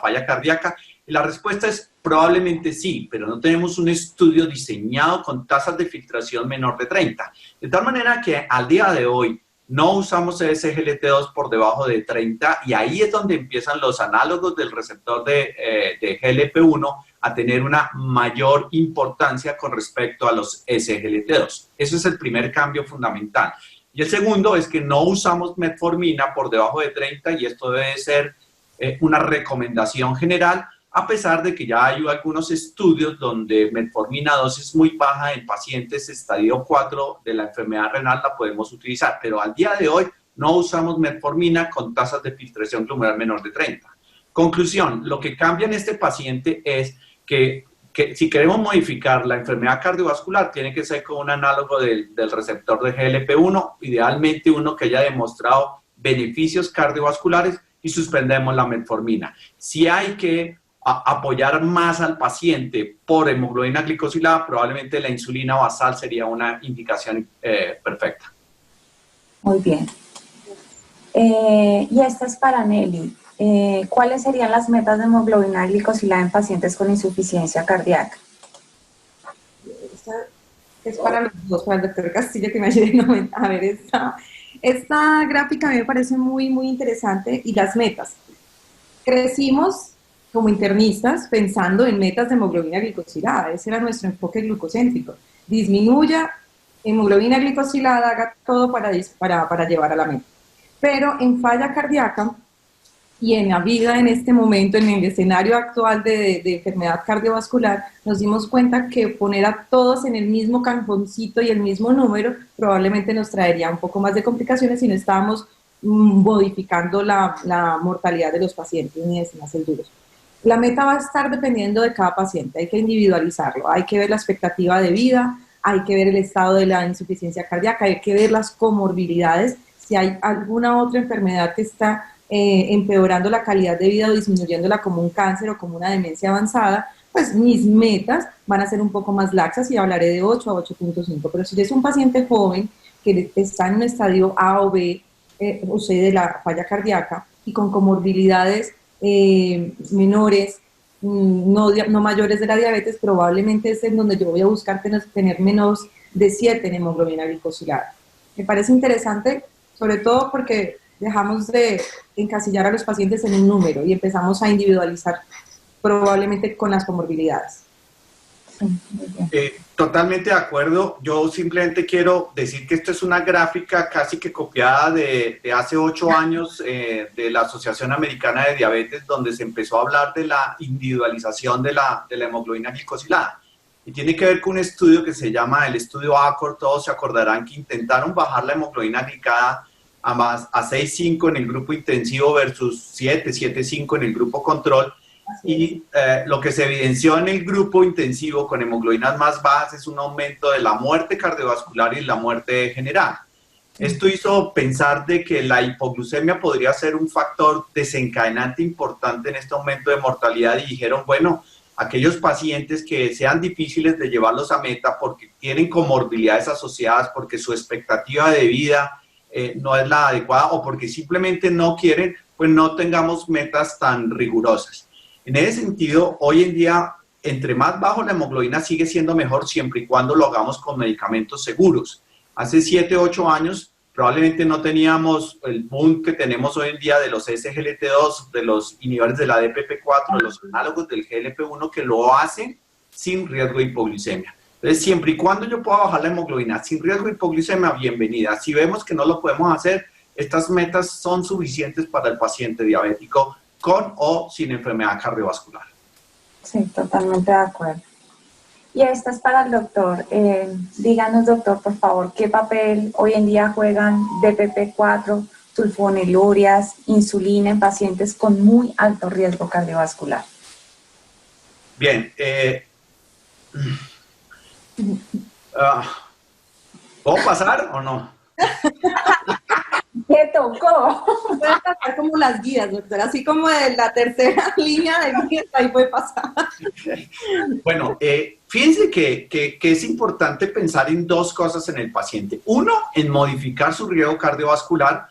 falla cardíaca? Y la respuesta es probablemente sí, pero no tenemos un estudio diseñado con tasas de filtración menor de 30. De tal manera que al día de hoy no usamos SGLT2 por debajo de 30 y ahí es donde empiezan los análogos del receptor de GLP-1 a tener una mayor importancia con respecto a los SGLT2. Ese es el primer cambio fundamental. Y el segundo es que no usamos metformina por debajo de 30 y esto debe ser una recomendación general, a pesar de que ya hay algunos estudios donde metformina a dosis muy baja en pacientes estadio 4 de la enfermedad renal la podemos utilizar, pero al día de hoy no usamos metformina con tasas de filtración glomerular menor de 30. Conclusión, lo que cambia en este paciente es que si queremos modificar la enfermedad cardiovascular, tiene que ser con un análogo del receptor de GLP-1, idealmente uno que haya demostrado beneficios cardiovasculares y suspendemos la metformina. Si hay que apoyar más al paciente por hemoglobina glicosilada, probablemente la insulina basal sería una indicación perfecta. Muy bien. Y esta es para Nelly. ¿Cuáles serían las metas de hemoglobina glicosilada en pacientes con insuficiencia cardíaca? Esta es para los dos, para el doctor Castillo, que me ayude a ver esta gráfica. A mí me parece muy, muy interesante. Y las metas. Crecimos como internistas pensando en metas de hemoglobina glicosilada. Ese era nuestro enfoque glucocéntrico. Disminuya hemoglobina glicosilada, haga todo para llevar a la meta. Pero en falla cardíaca y en la vida en este momento, en el escenario actual de enfermedad cardiovascular, nos dimos cuenta que poner a todos en el mismo cajoncito y el mismo número probablemente nos traería un poco más de complicaciones si no estábamos modificando la mortalidad de los pacientes ni de más duros. La meta va a estar dependiendo de cada paciente, hay que individualizarlo, hay que ver la expectativa de vida, hay que ver el estado de la insuficiencia cardíaca, hay que ver las comorbilidades, si hay alguna otra enfermedad que está empeorando la calidad de vida o disminuyéndola como un cáncer o como una demencia avanzada, pues mis metas van a ser un poco más laxas y hablaré de 8 a 8.5, pero si es un paciente joven que está en un estadio A o B o C de la falla cardíaca y con comorbilidades menores, no mayores de la diabetes, probablemente es en donde yo voy a buscar tener menos de 7 en hemoglobina glicosilada. Me parece interesante, sobre todo porque dejamos de encasillar a los pacientes en un número y empezamos a individualizar probablemente con las comorbilidades. Totalmente de acuerdo. Yo simplemente quiero decir que esto es una gráfica casi que copiada de hace 8 años de la Asociación Americana de Diabetes, donde se empezó a hablar de la individualización de la hemoglobina glicosilada. Y tiene que ver con un estudio que se llama el estudio ACORD. Todos se acordarán que intentaron bajar la hemoglobina glicada a 6.5 en el grupo intensivo versus 7.5 en el grupo control. Y lo que se evidenció en el grupo intensivo con hemoglobinas más bajas es un aumento de la muerte cardiovascular y la muerte general. Esto hizo pensar de que la hipoglucemia podría ser un factor desencadenante importante en este aumento de mortalidad y dijeron, bueno, aquellos pacientes que sean difíciles de llevarlos a meta porque tienen comorbilidades asociadas, porque su expectativa de vida no es la adecuada o porque simplemente no quieren, pues no tengamos metas tan rigurosas. En ese sentido, hoy en día, entre más bajo la hemoglobina sigue siendo mejor siempre y cuando lo hagamos con medicamentos seguros. Hace 7, 8 años probablemente no teníamos el boom que tenemos hoy en día de los SGLT2, de los inhibidores de la DPP4, de los análogos del GLP-1 que lo hacen sin riesgo de hipoglicemia. Entonces, siempre y cuando yo pueda bajar la hemoglobina sin riesgo de hipoglicemia, bienvenida. Si vemos que no lo podemos hacer, estas metas son suficientes para el paciente diabético con o sin enfermedad cardiovascular. Sí, totalmente de acuerdo. Y esta es para el doctor. Díganos, doctor, por favor, ¿qué papel hoy en día juegan DPP4, sulfonilurias, insulina en pacientes con muy alto riesgo cardiovascular? Bien. ¿Puedo pasar o no? ¿Qué tocó? Pueden pasar como las guías, doctor, así como de la tercera línea de guías, ahí puede pasar. Bueno, fíjense que es importante pensar en dos cosas en el paciente. Uno, en modificar su riesgo cardiovascular,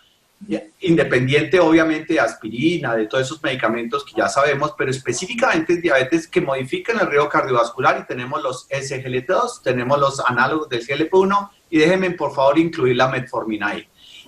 independiente obviamente de aspirina, de todos esos medicamentos que ya sabemos, pero específicamente en diabetes que modifican el riesgo cardiovascular, y tenemos los SGLT2, tenemos los análogos del GLP-1, y déjenme por favor incluir la metformina ahí.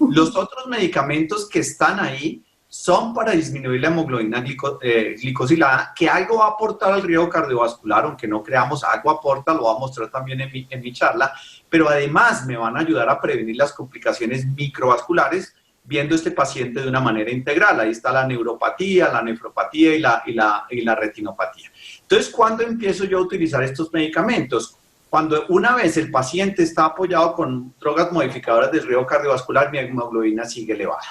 Los otros medicamentos que están ahí son para disminuir la hemoglobina glicosilada, que algo va a aportar al riesgo cardiovascular, aunque no creamos, algo aporta, lo voy a mostrar también en mi charla, pero además me van a ayudar a prevenir las complicaciones microvasculares, viendo este paciente de una manera integral. Ahí está la neuropatía, la nefropatía y la retinopatía. Entonces, ¿cuándo empiezo yo a utilizar estos medicamentos? Cuando una vez el paciente está apoyado con drogas modificadoras del riesgo cardiovascular, mi hemoglobina sigue elevada.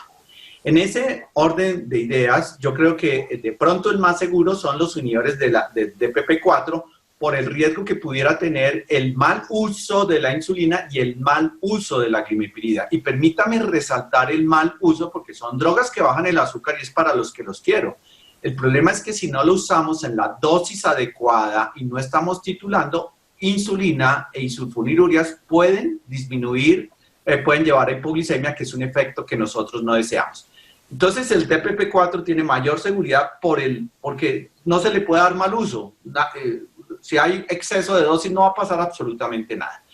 En ese orden de ideas, yo creo que de pronto el más seguro son los inhibidores de DPP4 por el riesgo que pudiera tener el mal uso de la insulina y el mal uso de la glimepirida. Y permítame resaltar el mal uso porque son drogas que bajan el azúcar y es para los que los quiero. El problema es que si no lo usamos en la dosis adecuada y no estamos titulando, insulina e sulfonilurias pueden disminuir, pueden llevar a hipoglicemia, que es un efecto que nosotros no deseamos. Entonces el DPP4 tiene mayor seguridad porque no se le puede dar mal uso. Si hay exceso de dosis no va a pasar absolutamente nada.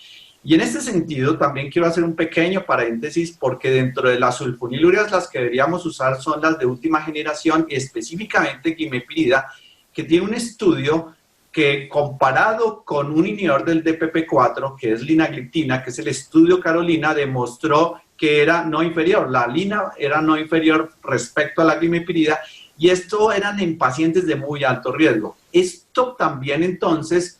Y en este sentido también quiero hacer un pequeño paréntesis porque dentro de las sulfonilurias las que deberíamos usar son las de última generación y específicamente glimepirida, que tiene un estudio que comparado con un inhibidor del DPP4, que es linagliptina, que es el estudio Carolina, demostró que era no inferior. La lina era no inferior respecto a la glimepirida y esto eran en pacientes de muy alto riesgo. Esto también entonces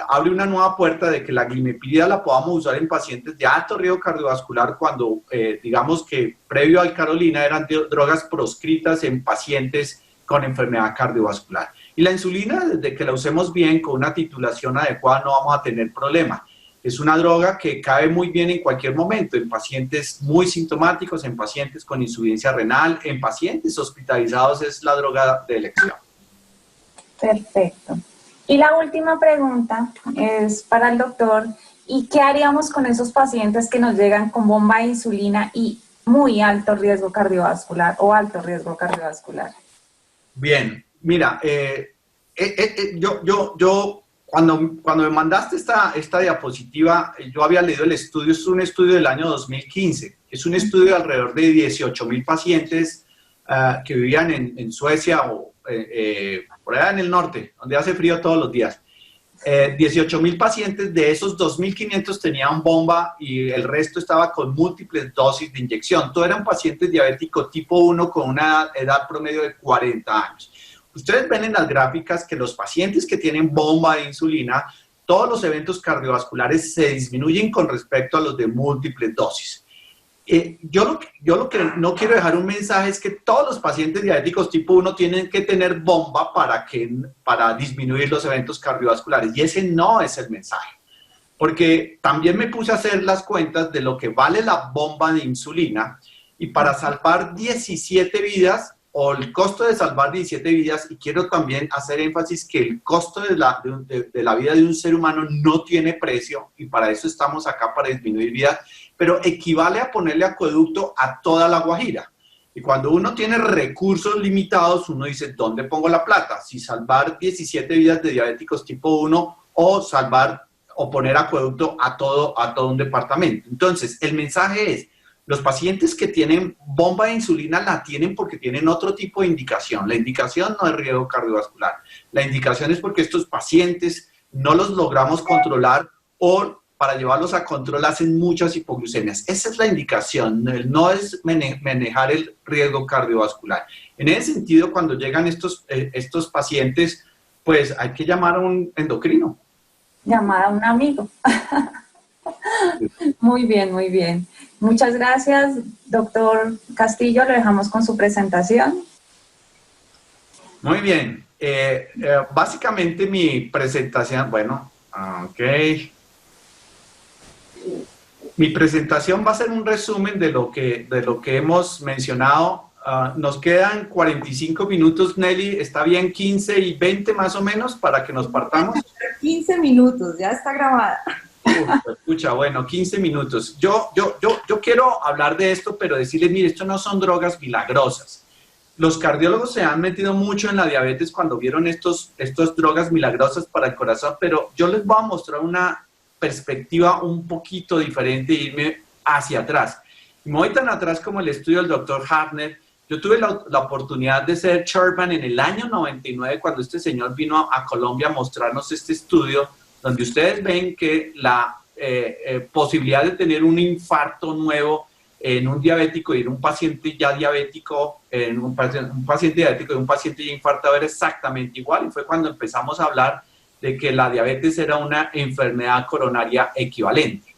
abre una nueva puerta de que la glimepirida la podamos usar en pacientes de alto riesgo cardiovascular cuando digamos que previo al Carolina eran drogas proscritas en pacientes con enfermedad cardiovascular. Y la insulina, desde que la usemos bien, con una titulación adecuada, no vamos a tener problema. Es una droga que cabe muy bien en cualquier momento, en pacientes muy sintomáticos, en pacientes con insuficiencia renal, en pacientes hospitalizados es la droga de elección. Perfecto. Y la última pregunta es para el doctor. ¿Y qué haríamos con esos pacientes que nos llegan con bomba de insulina y muy alto riesgo cardiovascular o alto riesgo cardiovascular? Bien, mira, yo cuando me mandaste esta diapositiva, yo había leído el estudio, es un estudio del año 2015, es un estudio de alrededor de 18,000 pacientes que vivían en Suecia o por allá en el norte, donde hace frío todos los días. 18,000 pacientes, de esos 2,500 tenían bomba y el resto estaba con múltiples dosis de inyección. Todos eran pacientes diabéticos tipo 1 con una edad promedio de 40 años. Ustedes ven en las gráficas que los pacientes que tienen bomba de insulina, todos los eventos cardiovasculares se disminuyen con respecto a los de múltiples dosis. Yo lo que no quiero dejar un mensaje es que todos los pacientes diabéticos tipo 1 tienen que tener bomba para disminuir los eventos cardiovasculares. Y ese no es el mensaje. Porque también me puse a hacer las cuentas de lo que vale la bomba de insulina y para salvar 17 vidas o el costo de salvar 17 vidas, y quiero también hacer énfasis que el costo de la vida de un ser humano no tiene precio y para eso estamos acá, para disminuir vidas, pero equivale a ponerle acueducto a toda la Guajira. Y cuando uno tiene recursos limitados, uno dice, ¿dónde pongo la plata? Si salvar 17 vidas de diabéticos tipo 1 o salvar o poner acueducto a todo un departamento. Entonces, el mensaje es, Los pacientes que tienen bomba de insulina la tienen porque tienen otro tipo de indicación. La indicación no es riesgo cardiovascular. La indicación es porque estos pacientes no los logramos controlar o para llevarlos a control hacen muchas hipoglucemias. Esa es la indicación, no es manejar el riesgo cardiovascular. En ese sentido, cuando llegan estos pacientes, pues hay que llamar a un endocrino. Llamar a un amigo. Muy bien, muy bien. Muchas gracias, doctor Castillo. Lo dejamos con su presentación. Muy bien. Básicamente mi presentación, bueno, ok. Mi presentación va a ser un resumen de lo que hemos mencionado. Nos quedan 45 minutos, Nelly. ¿Está bien 15 y 20 más o menos para que nos partamos? 15 minutos, ya está grabada. Escucha, bueno, 15 minutos. Yo quiero hablar de esto, pero decirles, mire, esto no son drogas milagrosas. Los cardiólogos se han metido mucho en la diabetes cuando vieron estos drogas milagrosas para el corazón, pero yo les voy a mostrar una perspectiva un poquito diferente e irme hacia atrás. Y me voy tan atrás como el estudio del doctor Hafner. Yo tuve la oportunidad de ser chairman en el año 99 cuando este señor vino a Colombia a mostrarnos este estudio, donde ustedes ven que la posibilidad de tener un infarto nuevo en un diabético y en un paciente ya diabético, en un paciente diabético y un paciente ya infartado era exactamente igual. Y fue cuando empezamos a hablar de que la diabetes era una enfermedad coronaria equivalente.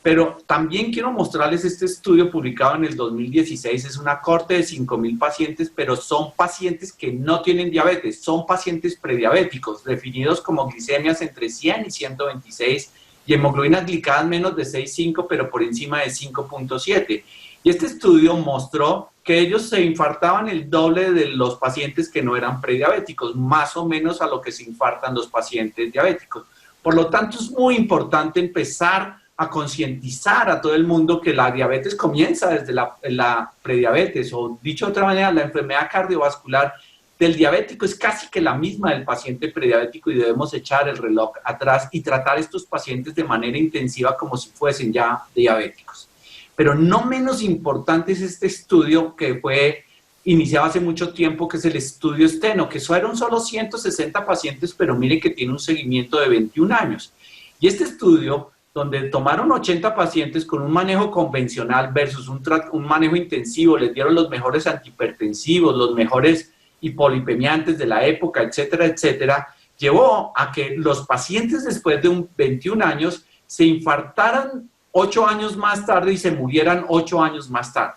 Pero también quiero mostrarles este estudio publicado en el 2016. Es una corte de 5.000 pacientes, pero son pacientes que no tienen diabetes, son pacientes prediabéticos, definidos como glicemias entre 100 y 126 y hemoglobinas glicadas menos de 6,5, pero por encima de 5,7. Y este estudio mostró que ellos se infartaban el doble de los pacientes que no eran prediabéticos, más o menos a lo que se infartan los pacientes diabéticos. Por lo tanto, es muy importante empezar a concientizar a todo el mundo que la diabetes comienza desde la prediabetes, o dicho de otra manera, la enfermedad cardiovascular del diabético es casi que la misma del paciente prediabético y debemos echar el reloj atrás y tratar a estos pacientes de manera intensiva como si fuesen ya diabéticos. Pero no menos importante es este estudio que fue iniciado hace mucho tiempo, que es el estudio Steno, que fueron solo 160 pacientes, pero mire que tiene un seguimiento de 21 años. Y este estudio, donde tomaron 80 pacientes con un manejo convencional versus un manejo intensivo, les dieron los mejores antihipertensivos, los mejores hipolipemiantes de la época, etcétera, etcétera, llevó a que los pacientes después de 21 años se infartaran 8 años más tarde y se murieran 8 años más tarde.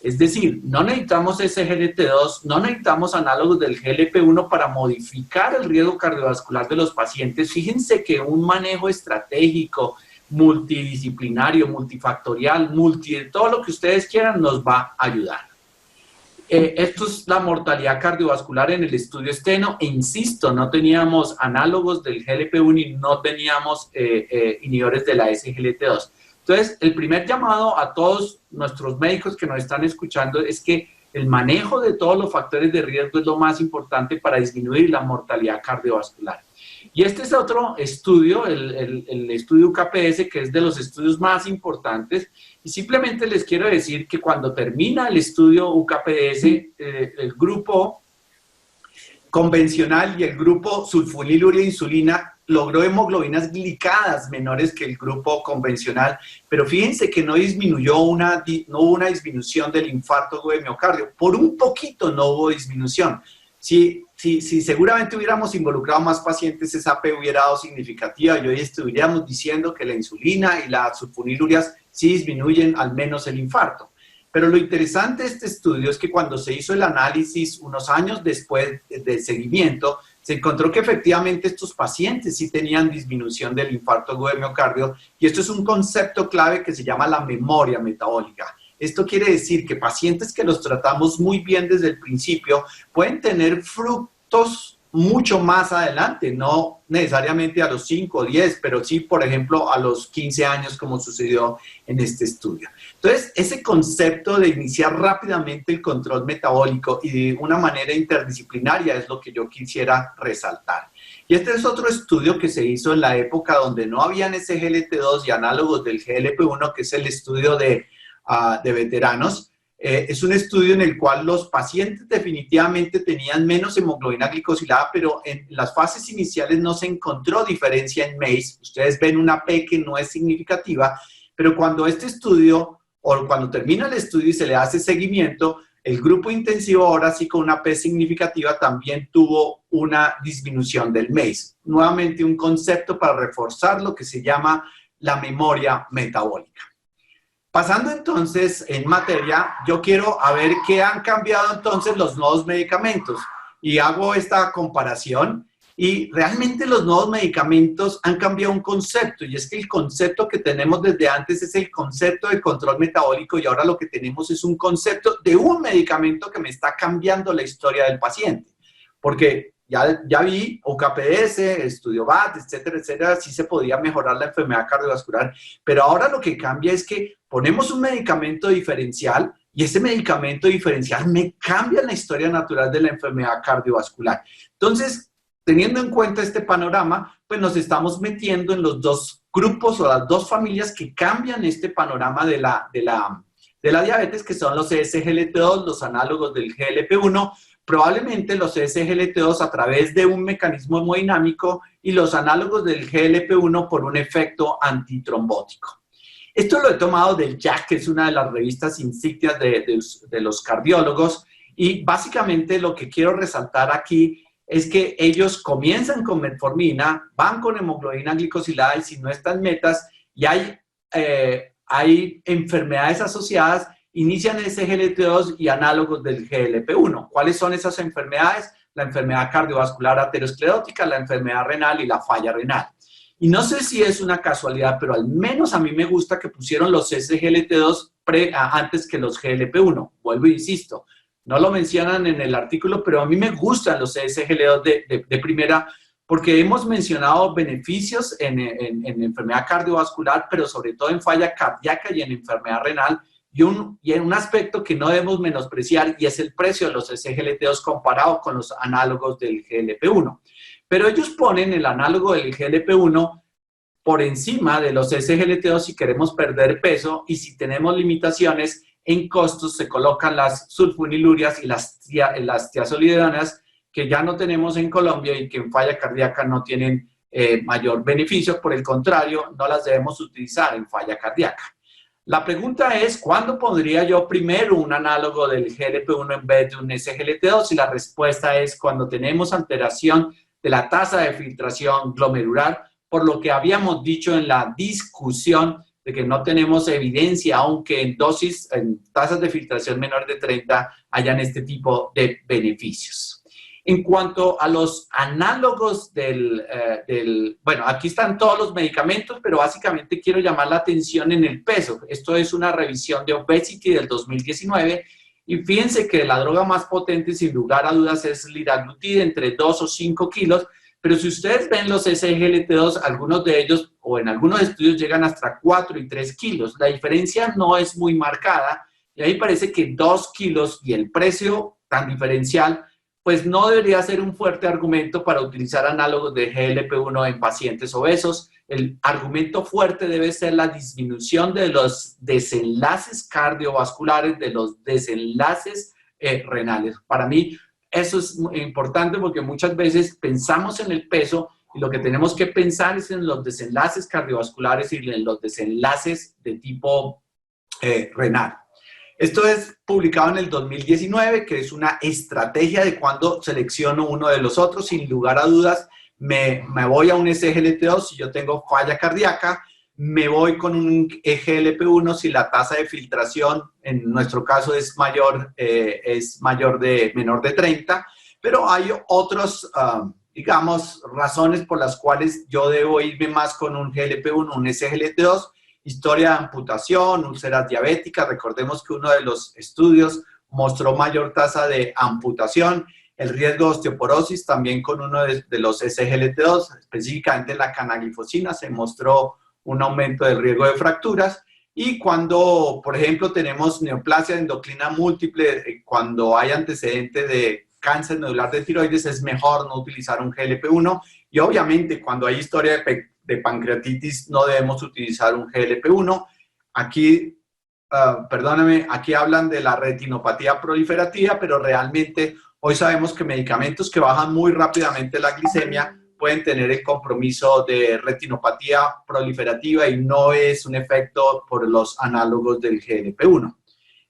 Es decir, no necesitamos SGLT2, no necesitamos análogos del GLP-1 para modificar el riesgo cardiovascular de los pacientes. Fíjense que un manejo estratégico, multidisciplinario, multifactorial, todo lo que ustedes quieran nos va a ayudar. Esto es la mortalidad cardiovascular en el estudio Steno, e insisto, no teníamos análogos del GLP-1 y no teníamos inhibidores de la SGLT2. Entonces, el primer llamado a todos nuestros médicos que nos están escuchando es que el manejo de todos los factores de riesgo es lo más importante para disminuir la mortalidad cardiovascular. Y este es otro estudio, el estudio UKPS, que es de los estudios más importantes. Y simplemente les quiero decir que cuando termina el estudio UKPS, el grupo convencional y el grupo sulfonilurea e insulina logró hemoglobinas glicadas menores que el grupo convencional, pero fíjense que no hubo una disminución del infarto agudo de miocardio. Por un poquito no hubo disminución. Si seguramente hubiéramos involucrado más pacientes, esa P hubiera dado significativa y hoy estuviéramos diciendo que la insulina y las sulfonilureas sí disminuyen al menos el infarto. Pero lo interesante de este estudio es que cuando se hizo el análisis unos años después del seguimiento, se encontró que efectivamente estos pacientes sí tenían disminución del infarto agudo de miocardio, y esto es un concepto clave que se llama la memoria metabólica. Esto quiere decir que pacientes que los tratamos muy bien desde el principio pueden tener frutos mucho más adelante, no necesariamente a los 5 o 10, pero sí, por ejemplo, a los 15 años, como sucedió en este estudio. Entonces, ese concepto de iniciar rápidamente el control metabólico y de una manera interdisciplinaria es lo que yo quisiera resaltar. Y este es otro estudio que se hizo en la época donde no habían SGLT2 y análogos del GLP-1, que es el estudio de de veteranos. Es un estudio en el cual los pacientes definitivamente tenían menos hemoglobina glicosilada, pero en las fases iniciales no se encontró diferencia en MACE. Ustedes ven una P que no es significativa, pero cuando este estudio, o cuando termina el estudio y se le hace seguimiento, el grupo intensivo, ahora sí con una P significativa, también tuvo una disminución del MACE. Nuevamente un concepto para reforzar lo que se llama la memoria metabólica. Pasando entonces en materia, yo quiero a ver qué han cambiado entonces los nuevos medicamentos. Y hago esta comparación y realmente los nuevos medicamentos han cambiado un concepto, y es que el concepto que tenemos desde antes es el concepto de control metabólico, y ahora lo que tenemos es un concepto de un medicamento que me está cambiando la historia del paciente. Porque ya vi UKPS, estudio BAT, etcétera, etcétera, sí se podía mejorar la enfermedad cardiovascular, pero ahora lo que cambia es que ponemos un medicamento diferencial y ese medicamento diferencial me cambia la historia natural de la enfermedad cardiovascular. Entonces, teniendo en cuenta este panorama, pues nos estamos metiendo en los dos grupos o las dos familias que cambian este panorama de la diabetes, que son los SGLT2, los análogos del GLP-1, probablemente los SGLT2 a través de un mecanismo hemodinámico y los análogos del GLP-1 por un efecto antitrombótico. Esto lo he tomado del JACC, que es una de las revistas insignias de los cardiólogos, y básicamente lo que quiero resaltar aquí es que ellos comienzan con metformina, van con hemoglobina glicosilada y si no están metas y hay enfermedades asociadas, inician SGLT2 y análogos del GLP-1. ¿Cuáles son esas enfermedades? La enfermedad cardiovascular aterosclerótica, la enfermedad renal y la falla renal. Y no sé si es una casualidad, pero al menos a mí me gusta que pusieron los SGLT2 antes que los GLP-1. Vuelvo e insisto, no lo mencionan en el artículo, pero a mí me gustan los SGLT2 de primera, porque hemos mencionado beneficios en enfermedad cardiovascular, pero sobre todo en falla cardíaca y en enfermedad renal, y en un aspecto que no debemos menospreciar, y es el precio de los SGLT2 comparado con los análogos del GLP-1. Pero ellos ponen el análogo del GLP-1 por encima de los SGLT2 si queremos perder peso, y si tenemos limitaciones en costos se colocan las sulfonilurias y las tiazolidonas, que ya no tenemos en Colombia y que en falla cardíaca no tienen mayor beneficio. Por el contrario, no las debemos utilizar en falla cardíaca. La pregunta es, ¿cuándo pondría yo primero un análogo del GLP-1 en vez de un SGLT2? Y la respuesta es cuando tenemos alteración de la tasa de filtración glomerular, por lo que habíamos dicho en la discusión de que no tenemos evidencia, aunque en tasas de filtración menor de 30 hayan este tipo de beneficios. En cuanto a los análogos bueno, aquí están todos los medicamentos, pero básicamente quiero llamar la atención en el peso. Esto es una revisión de Obesity del 2019, y fíjense que la droga más potente, sin lugar a dudas, es liraglutide, entre 2 o 5 kilos, pero si ustedes ven los SGLT2, algunos de ellos, o en algunos estudios, llegan hasta 4 y 3 kilos. La diferencia no es muy marcada, y ahí parece que 2 kilos y el precio tan diferencial, pues no debería ser un fuerte argumento para utilizar análogos de GLP-1 en pacientes obesos. El argumento fuerte debe ser la disminución de los desenlaces cardiovasculares, de los desenlaces renales. Para mí eso es muy importante, porque muchas veces pensamos en el peso y lo que tenemos que pensar es en los desenlaces cardiovasculares y en los desenlaces de tipo renal. Esto es publicado en el 2019, que es una estrategia de cuando selecciono uno de los otros. Sin lugar a dudas, me voy a un SGLT2 si yo tengo falla cardíaca, me voy con un GLP-1 si la tasa de filtración, en nuestro caso, es menor de 30, pero hay otros, digamos, razones por las cuales yo debo irme más con un GLP-1, un SGLT2. Historia de amputación, úlceras diabéticas. Recordemos que uno de los estudios mostró mayor tasa de amputación. El riesgo de osteoporosis también con uno de los SGLT2, específicamente la canaglifosina, se mostró un aumento del riesgo de fracturas. Y cuando, por ejemplo, tenemos neoplasia endocrina múltiple, cuando hay antecedente de cáncer nodular de tiroides, es mejor no utilizar un GLP-1. Y obviamente cuando hay historia de pancreatitis no debemos utilizar un GLP-1. Aquí perdóname, aquí hablan de la retinopatía proliferativa, pero realmente hoy sabemos que medicamentos que bajan muy rápidamente la glicemia pueden tener el compromiso de retinopatía proliferativa y no es un efecto por los análogos del GLP-1.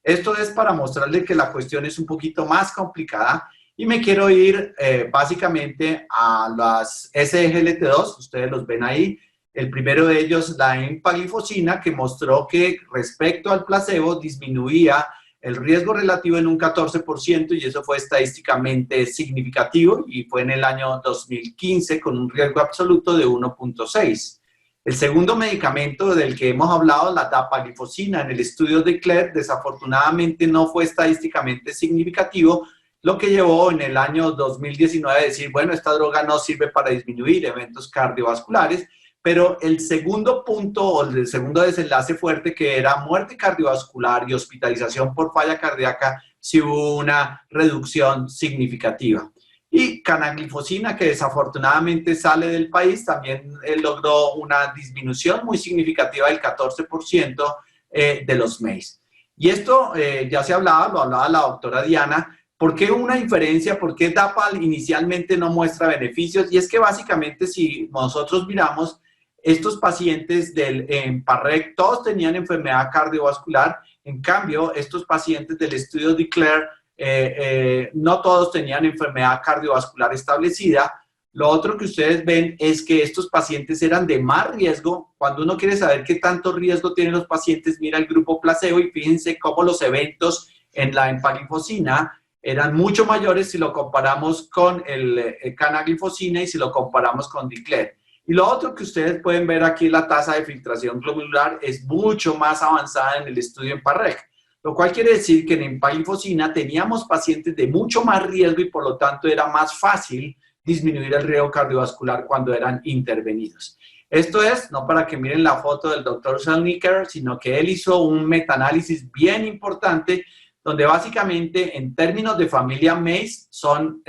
Esto es para mostrarle que la cuestión es un poquito más complicada y me quiero ir básicamente a las SGLT2, ustedes los ven ahí. El primero de ellos, la empaglifosina, que mostró que respecto al placebo disminuía el riesgo relativo en un 14% y eso fue estadísticamente significativo y fue en el año 2015 con un riesgo absoluto de 1.6. El segundo medicamento del que hemos hablado, la dapaglifosina, en el estudio de CLER, desafortunadamente no fue estadísticamente significativo, lo que llevó en el año 2019 a decir, bueno, esta droga no sirve para disminuir eventos cardiovasculares, pero el segundo punto o el segundo desenlace fuerte, que era muerte cardiovascular y hospitalización por falla cardíaca, sí hubo una reducción significativa. Y canaglifosina, que desafortunadamente sale del país, también logró una disminución muy significativa del 14% de los MACE. Y esto ya se hablaba, lo hablaba la doctora Diana. ¿Por qué una diferencia? ¿Por qué DAPA inicialmente no muestra beneficios? Y es que básicamente si nosotros miramos, estos pacientes del PARREC todos tenían enfermedad cardiovascular, en cambio, estos pacientes del estudio DECLARE no todos tenían enfermedad cardiovascular establecida. Lo otro que ustedes ven es que estos pacientes eran de más riesgo. Cuando uno quiere saber qué tanto riesgo tienen los pacientes, mira el grupo placebo y fíjense cómo los eventos en la empaglifosina eran mucho mayores si lo comparamos con el canaglifosina y si lo comparamos con DECLARE. Y lo otro que ustedes pueden ver aquí, la tasa de filtración glomerular es mucho más avanzada en el estudio en PARREC, lo cual quiere decir que en empaglifosina teníamos pacientes de mucho más riesgo y por lo tanto era más fácil disminuir el riesgo cardiovascular cuando eran intervenidos. Esto es, no para que miren la foto del doctor Zelniker, sino que él hizo un metaanálisis bien importante donde básicamente en términos de familia MACE son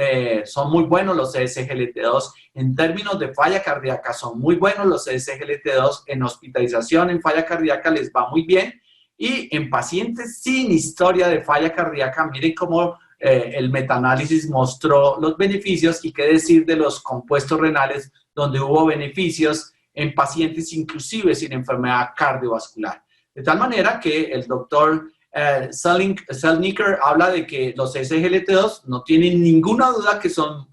muy buenos los SGLT2, en términos de falla cardíaca son muy buenos los SGLT2, en hospitalización en falla cardíaca les va muy bien, y en pacientes sin historia de falla cardíaca, miren cómo el metaanálisis mostró los beneficios y qué decir de los compuestos renales, donde hubo beneficios en pacientes inclusive sin enfermedad cardiovascular. De tal manera que el doctor Zelniker habla de que los SGLT2 no tienen ninguna duda que son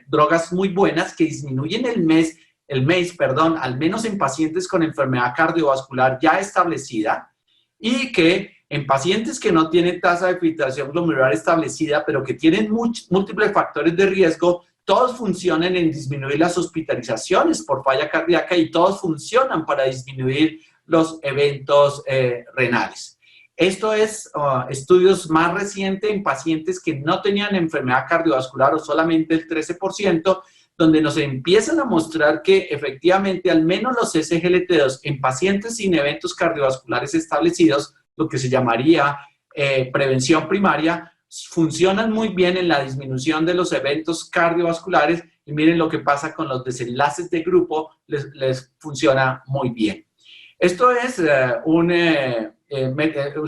drogas muy buenas que disminuyen el MACE, al menos en pacientes con enfermedad cardiovascular ya establecida, y que en pacientes que no tienen tasa de filtración glomerular establecida, pero que tienen múltiples factores de riesgo, todos funcionan en disminuir las hospitalizaciones por falla cardíaca y todos funcionan para disminuir los eventos renales. Esto es estudios más recientes en pacientes que no tenían enfermedad cardiovascular o solamente el 13%, donde nos empiezan a mostrar que efectivamente al menos los SGLT2 en pacientes sin eventos cardiovasculares establecidos, lo que se llamaría prevención primaria, funcionan muy bien en la disminución de los eventos cardiovasculares y miren lo que pasa con los desenlaces de grupo, les funciona muy bien. Esto es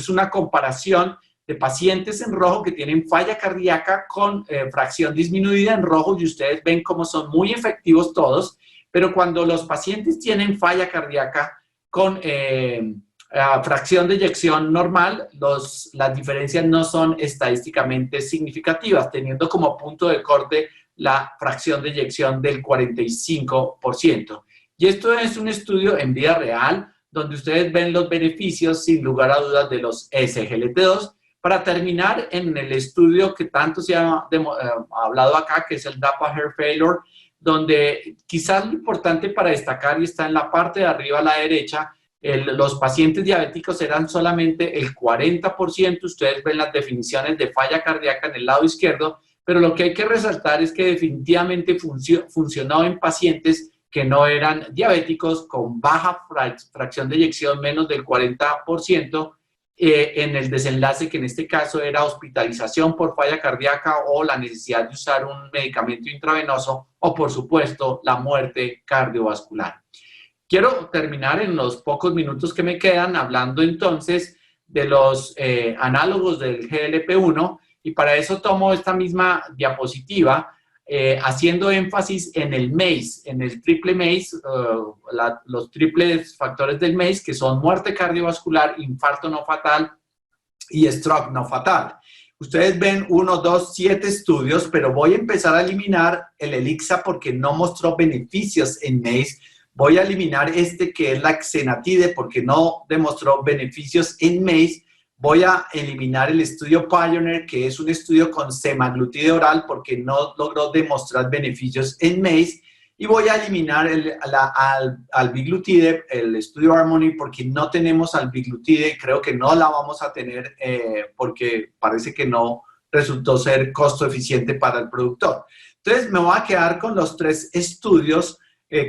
una comparación de pacientes en rojo que tienen falla cardíaca con fracción disminuida en rojo y ustedes ven cómo son muy efectivos todos, pero cuando los pacientes tienen falla cardíaca con fracción de eyección normal, las diferencias no son estadísticamente significativas, teniendo como punto de corte la fracción de eyección del 45%. Y esto es un estudio en vida real, donde ustedes ven los beneficios, sin lugar a dudas, de los SGLT2. Para terminar, en el estudio que tanto se ha hablado acá, que es el DAPA Heart Failure, donde quizás lo importante para destacar, y está en la parte de arriba a la derecha, los pacientes diabéticos eran solamente el 40%, ustedes ven las definiciones de falla cardíaca en el lado izquierdo, pero lo que hay que resaltar es que definitivamente funcionó en pacientes que no eran diabéticos con baja fracción de eyección, menos del 40%, en el desenlace que en este caso era hospitalización por falla cardíaca o la necesidad de usar un medicamento intravenoso o, por supuesto, la muerte cardiovascular. Quiero terminar en los pocos minutos que me quedan hablando entonces de los análogos del GLP-1 y para eso tomo esta misma diapositiva haciendo énfasis en el MACE, en el triple MACE, los triples factores del MACE que son muerte cardiovascular, infarto no fatal y stroke no fatal. Ustedes ven 1, 2, 7 estudios, pero voy a empezar a eliminar el ELIXA porque no mostró beneficios en MACE. Voy a eliminar este que es la xenatide porque no demostró beneficios en MACE. Voy a eliminar el estudio Pioneer, que es un estudio con semaglutide oral porque no logró demostrar beneficios en MACE. Y voy a eliminar albiglutide, el estudio Harmony, porque no tenemos albiglutide y creo que no la vamos a tener porque parece que no resultó ser costo eficiente para el productor. Entonces me voy a quedar con los 3 estudios,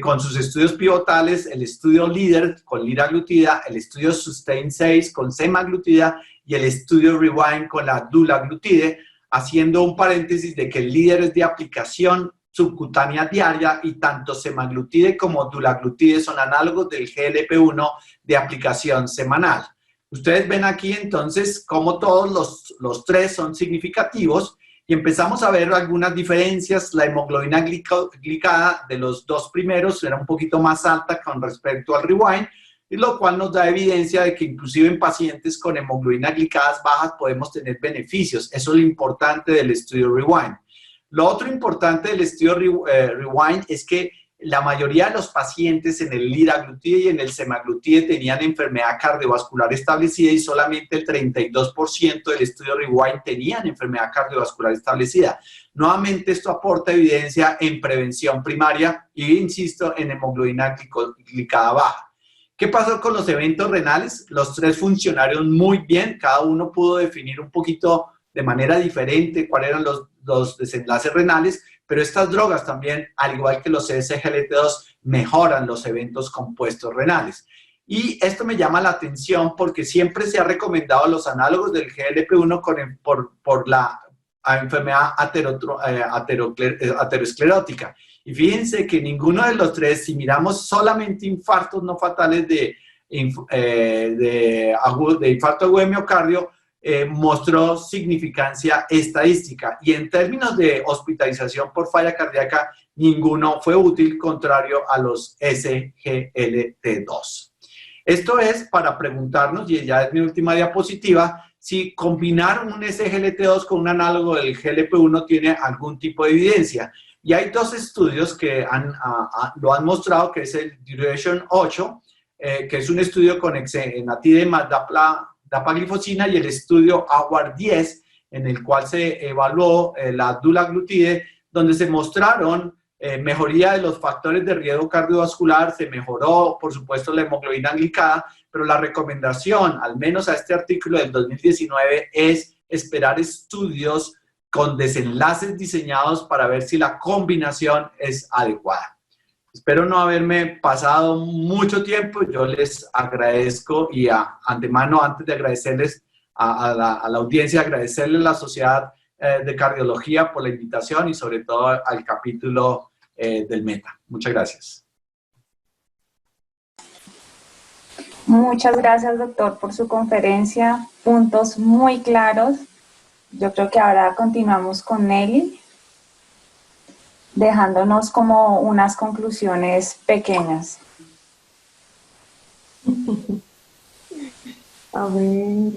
con sus estudios pivotales, el estudio LEADER con liraglutida, el estudio SUSTAIN 6 con semaglutida y el estudio REWIND con la dulaglutide, haciendo un paréntesis de que el LEADER es de aplicación subcutánea diaria y tanto semaglutide como dulaglutide son análogos del GLP-1 de aplicación semanal. Ustedes ven aquí entonces cómo todos los 3 son significativos y empezamos a ver algunas diferencias. La hemoglobina glicada de los 2 primeros era un poquito más alta con respecto al REWIND, y lo cual nos da evidencia de que inclusive en pacientes con hemoglobina glicadas bajas podemos tener beneficios. Eso es lo importante del estudio REWIND. Lo otro importante del estudio REWIND es que la mayoría de los pacientes en el liraglutide y en el semaglutide tenían enfermedad cardiovascular establecida y solamente el 32% del estudio REWIND tenían enfermedad cardiovascular establecida. Nuevamente esto aporta evidencia en prevención primaria y, insisto, en hemoglobina glicada baja. ¿Qué pasó con los eventos renales? Los 3 funcionaron muy bien, cada uno pudo definir un poquito de manera diferente cuáles eran los desenlaces renales, pero estas drogas también, al igual que los SGLT2, mejoran los eventos compuestos renales. Y esto me llama la atención porque siempre se ha recomendado los análogos del GLP-1 por la enfermedad aterosclerótica. Y fíjense que ninguno de los 3, si miramos solamente infartos no fatales de infarto agudo de miocardio, mostró significancia estadística y en términos de hospitalización por falla cardíaca ninguno fue útil, contrario a los SGLT2. Esto es para preguntarnos, y ya es mi última diapositiva, si combinar un SGLT2 con un análogo del GLP-1 tiene algún tipo de evidencia. Y hay 2 estudios que lo han mostrado, que es el Duration 8, que es un estudio con exenatide más dapaglifosina, y el estudio AWARD 10, en el cual se evaluó la dulaglutide, donde se mostraron mejoría de los factores de riesgo cardiovascular, se mejoró, por supuesto, la hemoglobina glicada, pero la recomendación, al menos a este artículo del 2019, es esperar estudios con desenlaces diseñados para ver si la combinación es adecuada. Espero no haberme pasado mucho tiempo. Yo les agradezco y antemano, antes de agradecerles a la audiencia, agradecerles a la Sociedad de Cardiología por la invitación y sobre todo al capítulo del META. Muchas gracias. Muchas gracias, doctor, por su conferencia. Puntos muy claros. Yo creo que ahora continuamos con Nelly, dejándonos como unas conclusiones pequeñas. A ver.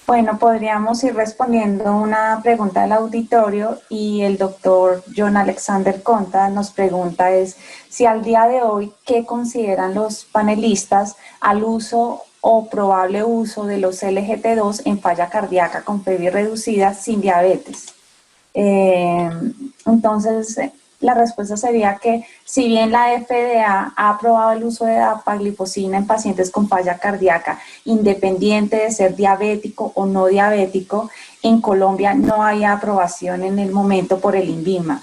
Bueno, podríamos ir respondiendo una pregunta del auditorio y el doctor John Alexander Conta nos pregunta es si al día de hoy, ¿qué consideran los panelistas al uso o probable uso de los SGLT2 en falla cardíaca con PV reducida sin diabetes? Entonces, la respuesta sería que si bien la FDA ha aprobado el uso de dapaglifosina en pacientes con falla cardíaca, independiente de ser diabético o no diabético, en Colombia no hay aprobación en el momento por el INVIMA.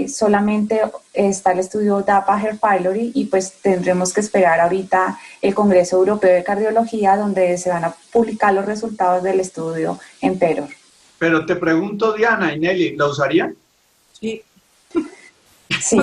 Solamente está el estudio DAPA-HER pylori y pues tendremos que esperar ahorita el Congreso Europeo de Cardiología donde se van a publicar los resultados del estudio en PEROR. Pero te pregunto, Diana y Nelly, ¿la usarían? Sí. Sí.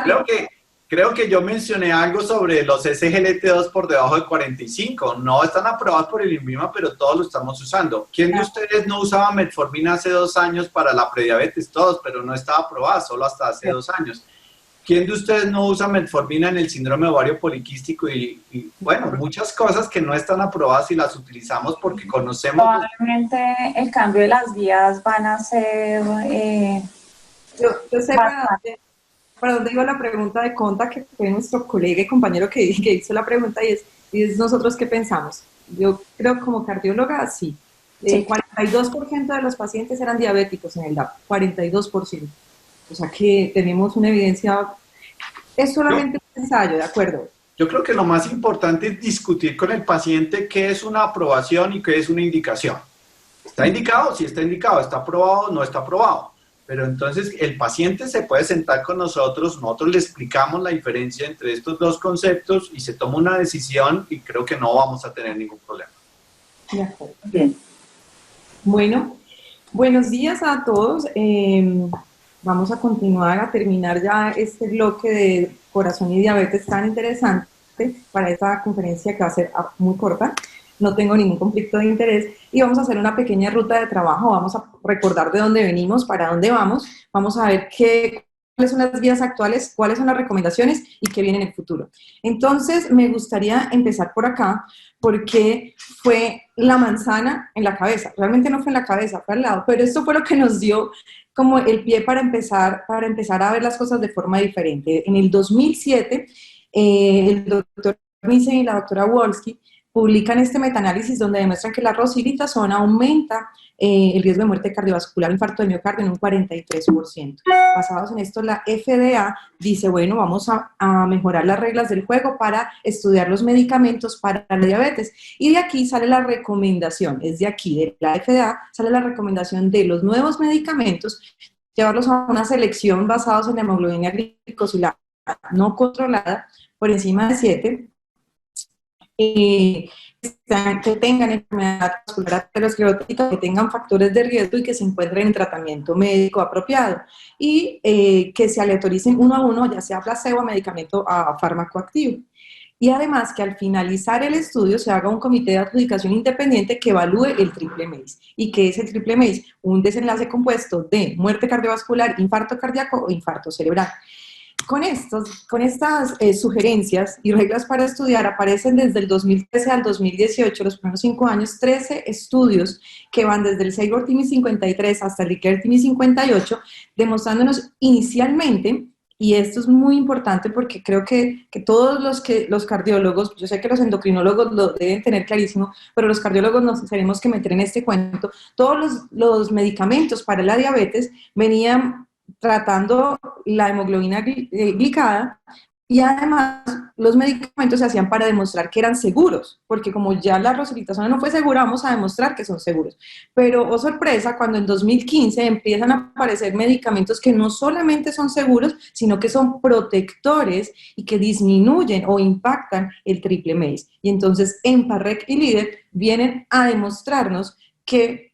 Creo que Creo que yo mencioné algo sobre los SGLT2 por debajo de 45. No están aprobados por el INVIMA, pero todos lo estamos usando. ¿Quién de ustedes no usaba metformina hace 2 años para la prediabetes? Todos, pero no estaba aprobada, solo hasta hace 2 años. ¿Quién de ustedes no usa metformina en el síndrome ovario poliquístico? Y bueno, muchas cosas que no están aprobadas y las utilizamos porque conocemos... Probablemente el cambio de las vías van a ser... Yo sé para dónde iba la pregunta de Conta, que fue nuestro colega y compañero que hizo la pregunta, y es nosotros qué pensamos. Yo creo como cardióloga, sí. El 42% de los pacientes eran diabéticos en el DAP, 42%. O sea que tenemos una evidencia, es solamente un ensayo, ¿de acuerdo? Yo creo que lo más importante es discutir con el paciente qué es una aprobación y qué es una indicación. ¿Está indicado? Sí está indicado. ¿Está aprobado? No está aprobado. Pero entonces el paciente se puede sentar con nosotros le explicamos la diferencia entre estos dos conceptos y se toma una decisión y creo que no vamos a tener ningún problema. De acuerdo. Bien. Bueno, buenos días a todos. Vamos a continuar a terminar ya este bloque de corazón y diabetes tan interesante para esta conferencia que va a ser muy corta. No tengo ningún conflicto de interés y vamos a hacer una pequeña ruta de trabajo, vamos a recordar de dónde venimos, para dónde vamos a ver cuáles son las vías actuales, cuáles son las recomendaciones y qué viene en el futuro. Entonces, me gustaría empezar por acá, porque fue la manzana en la cabeza, realmente no fue en la cabeza, fue al lado, pero esto fue lo que nos dio como el pie para empezar a ver las cosas de forma diferente. En el 2007, el doctor Nissen y la doctora Wolski publican este metaanálisis donde demuestran que la rosiglitazona aumenta el riesgo de muerte cardiovascular, infarto de miocardio en un 43%. Basados en esto, la FDA dice, bueno, vamos a mejorar las reglas del juego para estudiar los medicamentos para la diabetes. Y de aquí sale la recomendación, es de aquí, de la FDA, sale la recomendación de los nuevos medicamentos, llevarlos a una selección basados en la hemoglobina glicosilada no controlada por encima de 7, que tengan enfermedad vascular aterosclerótica, que tengan factores de riesgo y que se encuentren en tratamiento médico apropiado, y que se aleatoricen uno a uno, ya sea placebo o medicamento a fármaco activo. Y además que al finalizar el estudio se haga un comité de adjudicación independiente que evalúe el triple MACE. ¿Y qué es el triple MACE? Un desenlace compuesto de muerte cardiovascular, infarto cardíaco o infarto cerebral. Con estas sugerencias y reglas para estudiar aparecen desde el 2013 al 2018, los primeros 5 años, 13 estudios que van desde el Seibert-TIMI 53 hasta el Likert-TIMI 58, demostrándonos inicialmente, y esto es muy importante porque creo que todos los cardiólogos, yo sé que los endocrinólogos lo deben tener clarísimo, pero los cardiólogos nos tenemos que meter en este cuento, todos los medicamentos para la diabetes venían tratando la hemoglobina glicada, y además los medicamentos se hacían para demostrar que eran seguros, porque como ya la rosiglitazona no fue segura, vamos a demostrar que son seguros. Pero, oh sorpresa, cuando en 2015 empiezan a aparecer medicamentos que no solamente son seguros, sino que son protectores y que disminuyen o impactan el triple MACE. Y entonces EMPA-REC y LIDER vienen a demostrarnos que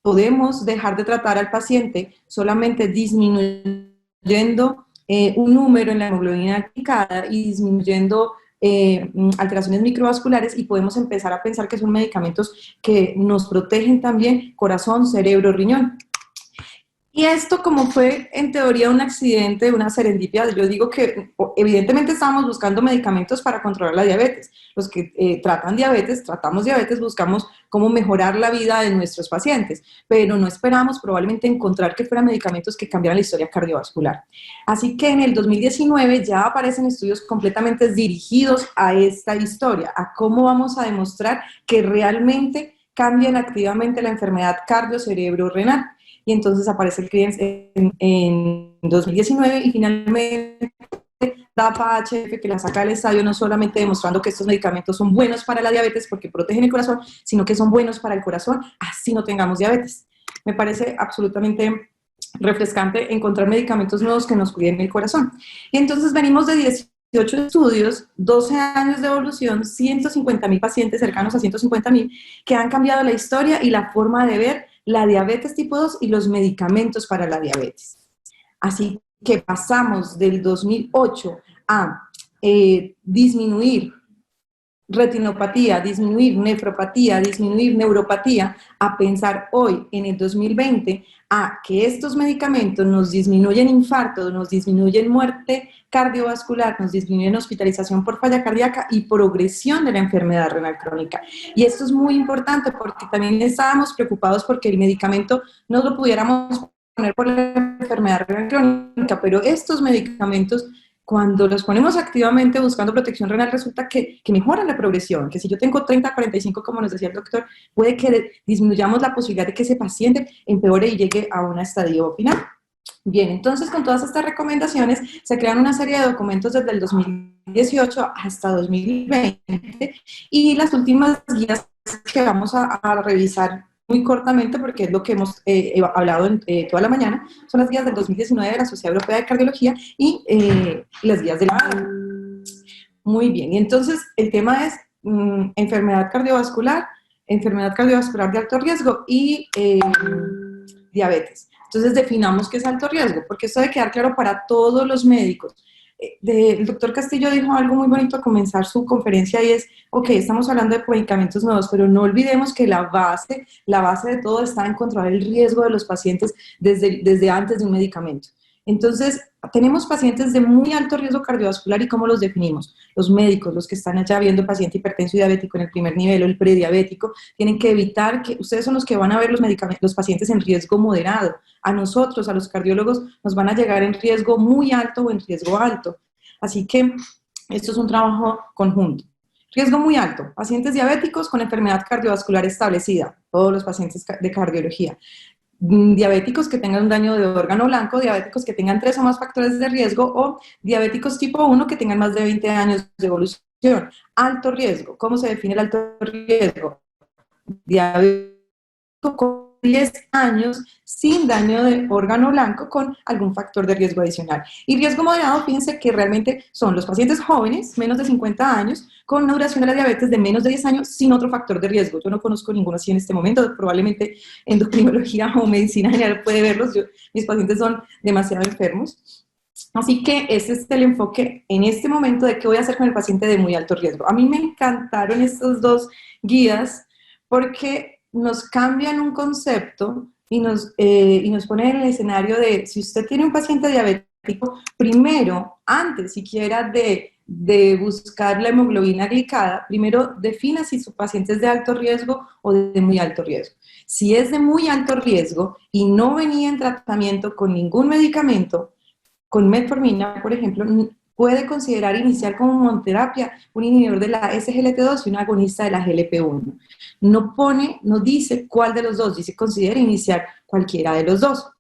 podemos dejar de tratar al paciente solamente disminuyendo un número en la hemoglobina glicada y disminuyendo alteraciones microvasculares, y podemos empezar a pensar que son medicamentos que nos protegen también corazón, cerebro, riñón. Y esto, como fue en teoría un accidente, una serendipia, yo digo que evidentemente estábamos buscando medicamentos para controlar la diabetes. Los que tratamos diabetes, buscamos cómo mejorar la vida de nuestros pacientes, pero no esperamos probablemente encontrar que fueran medicamentos que cambiaran la historia cardiovascular. Así que en el 2019 ya aparecen estudios completamente dirigidos a esta historia, a cómo vamos a demostrar que realmente cambian activamente la enfermedad cardio-cerebro-renal. Y entonces aparece el CRIENS en 2019 y finalmente DAPA-HF, que la saca del estadio, no solamente demostrando que estos medicamentos son buenos para la diabetes porque protegen el corazón, sino que son buenos para el corazón, así no tengamos diabetes. Me parece absolutamente refrescante encontrar medicamentos nuevos que nos cuiden el corazón. Y entonces venimos de 18 estudios, 12 años de evolución, 150.000 pacientes, cercanos a 150.000, que han cambiado la historia y la forma de ver la diabetes tipo 2 y los medicamentos para la diabetes. Así que pasamos del 2008 a disminuir retinopatía, disminuir nefropatía, disminuir neuropatía, a pensar hoy, en el 2020, a que estos medicamentos nos disminuyen infarto, nos disminuyen muerte cardiovascular, nos disminuyen hospitalización por falla cardíaca y progresión de la enfermedad renal crónica. Y esto es muy importante porque también estábamos preocupados porque el medicamento no lo pudiéramos poner por la enfermedad renal crónica, pero estos medicamentos, cuando los ponemos activamente buscando protección renal, resulta que mejoran la progresión, que si yo tengo 30, 45, como nos decía el doctor, puede que disminuyamos la posibilidad de que ese paciente empeore y llegue a un estadio final. Bien, entonces con todas estas recomendaciones se crean una serie de documentos desde el 2018 hasta 2020 y las últimas guías que vamos a revisar muy cortamente, porque es lo que hemos hablado toda la mañana, son las guías del 2019 de la Sociedad Europea de Cardiología y las guías de la... Muy bien, y entonces el tema es enfermedad cardiovascular de alto riesgo y diabetes. Entonces definamos qué es alto riesgo, porque esto debe quedar claro para todos los médicos. El doctor Castillo dijo algo muy bonito al comenzar su conferencia y es, ok, estamos hablando de medicamentos nuevos, pero no olvidemos que la base de todo está en controlar el riesgo de los pacientes desde antes de un medicamento. Entonces, tenemos pacientes de muy alto riesgo cardiovascular y ¿cómo los definimos? Los médicos, los que están allá viendo paciente hipertenso y diabético en el primer nivel o el prediabético, tienen que evitar que ustedes son los que van a ver los pacientes en riesgo moderado. A nosotros, a los cardiólogos, nos van a llegar en riesgo muy alto o en riesgo alto. Así que esto es un trabajo conjunto. Riesgo muy alto, pacientes diabéticos con enfermedad cardiovascular establecida, todos los pacientes de cardiología. Diabéticos que tengan un daño de órgano blanco, diabéticos que tengan 3 o más factores de riesgo o diabéticos tipo 1 que tengan más de 20 años de evolución. Alto riesgo, ¿cómo se define el alto riesgo? Diabético con 10 años sin daño de órgano blanco con algún factor de riesgo adicional. Y riesgo moderado, fíjense que realmente son los pacientes jóvenes, menos de 50 años, con una duración de la diabetes de menos de 10 años sin otro factor de riesgo. Yo no conozco ninguno así en este momento, probablemente endocrinología o medicina general puede verlos, mis pacientes son demasiado enfermos. Así que ese es el enfoque en este momento de qué voy a hacer con el paciente de muy alto riesgo. A mí me encantaron estos dos guías porque nos cambian un concepto y nos ponen en el escenario de, si usted tiene un paciente diabético, primero, antes siquiera de buscar la hemoglobina glicada, primero defina si su paciente es de alto riesgo o de muy alto riesgo. Si es de muy alto riesgo y no venía en tratamiento con ningún medicamento, con metformina, por ejemplo, puede considerar iniciar como monoterapia un inhibidor de la SGLT2 y un agonista de la GLP-1. No dice cuál de los dos, dice considera iniciar cualquiera de los dos.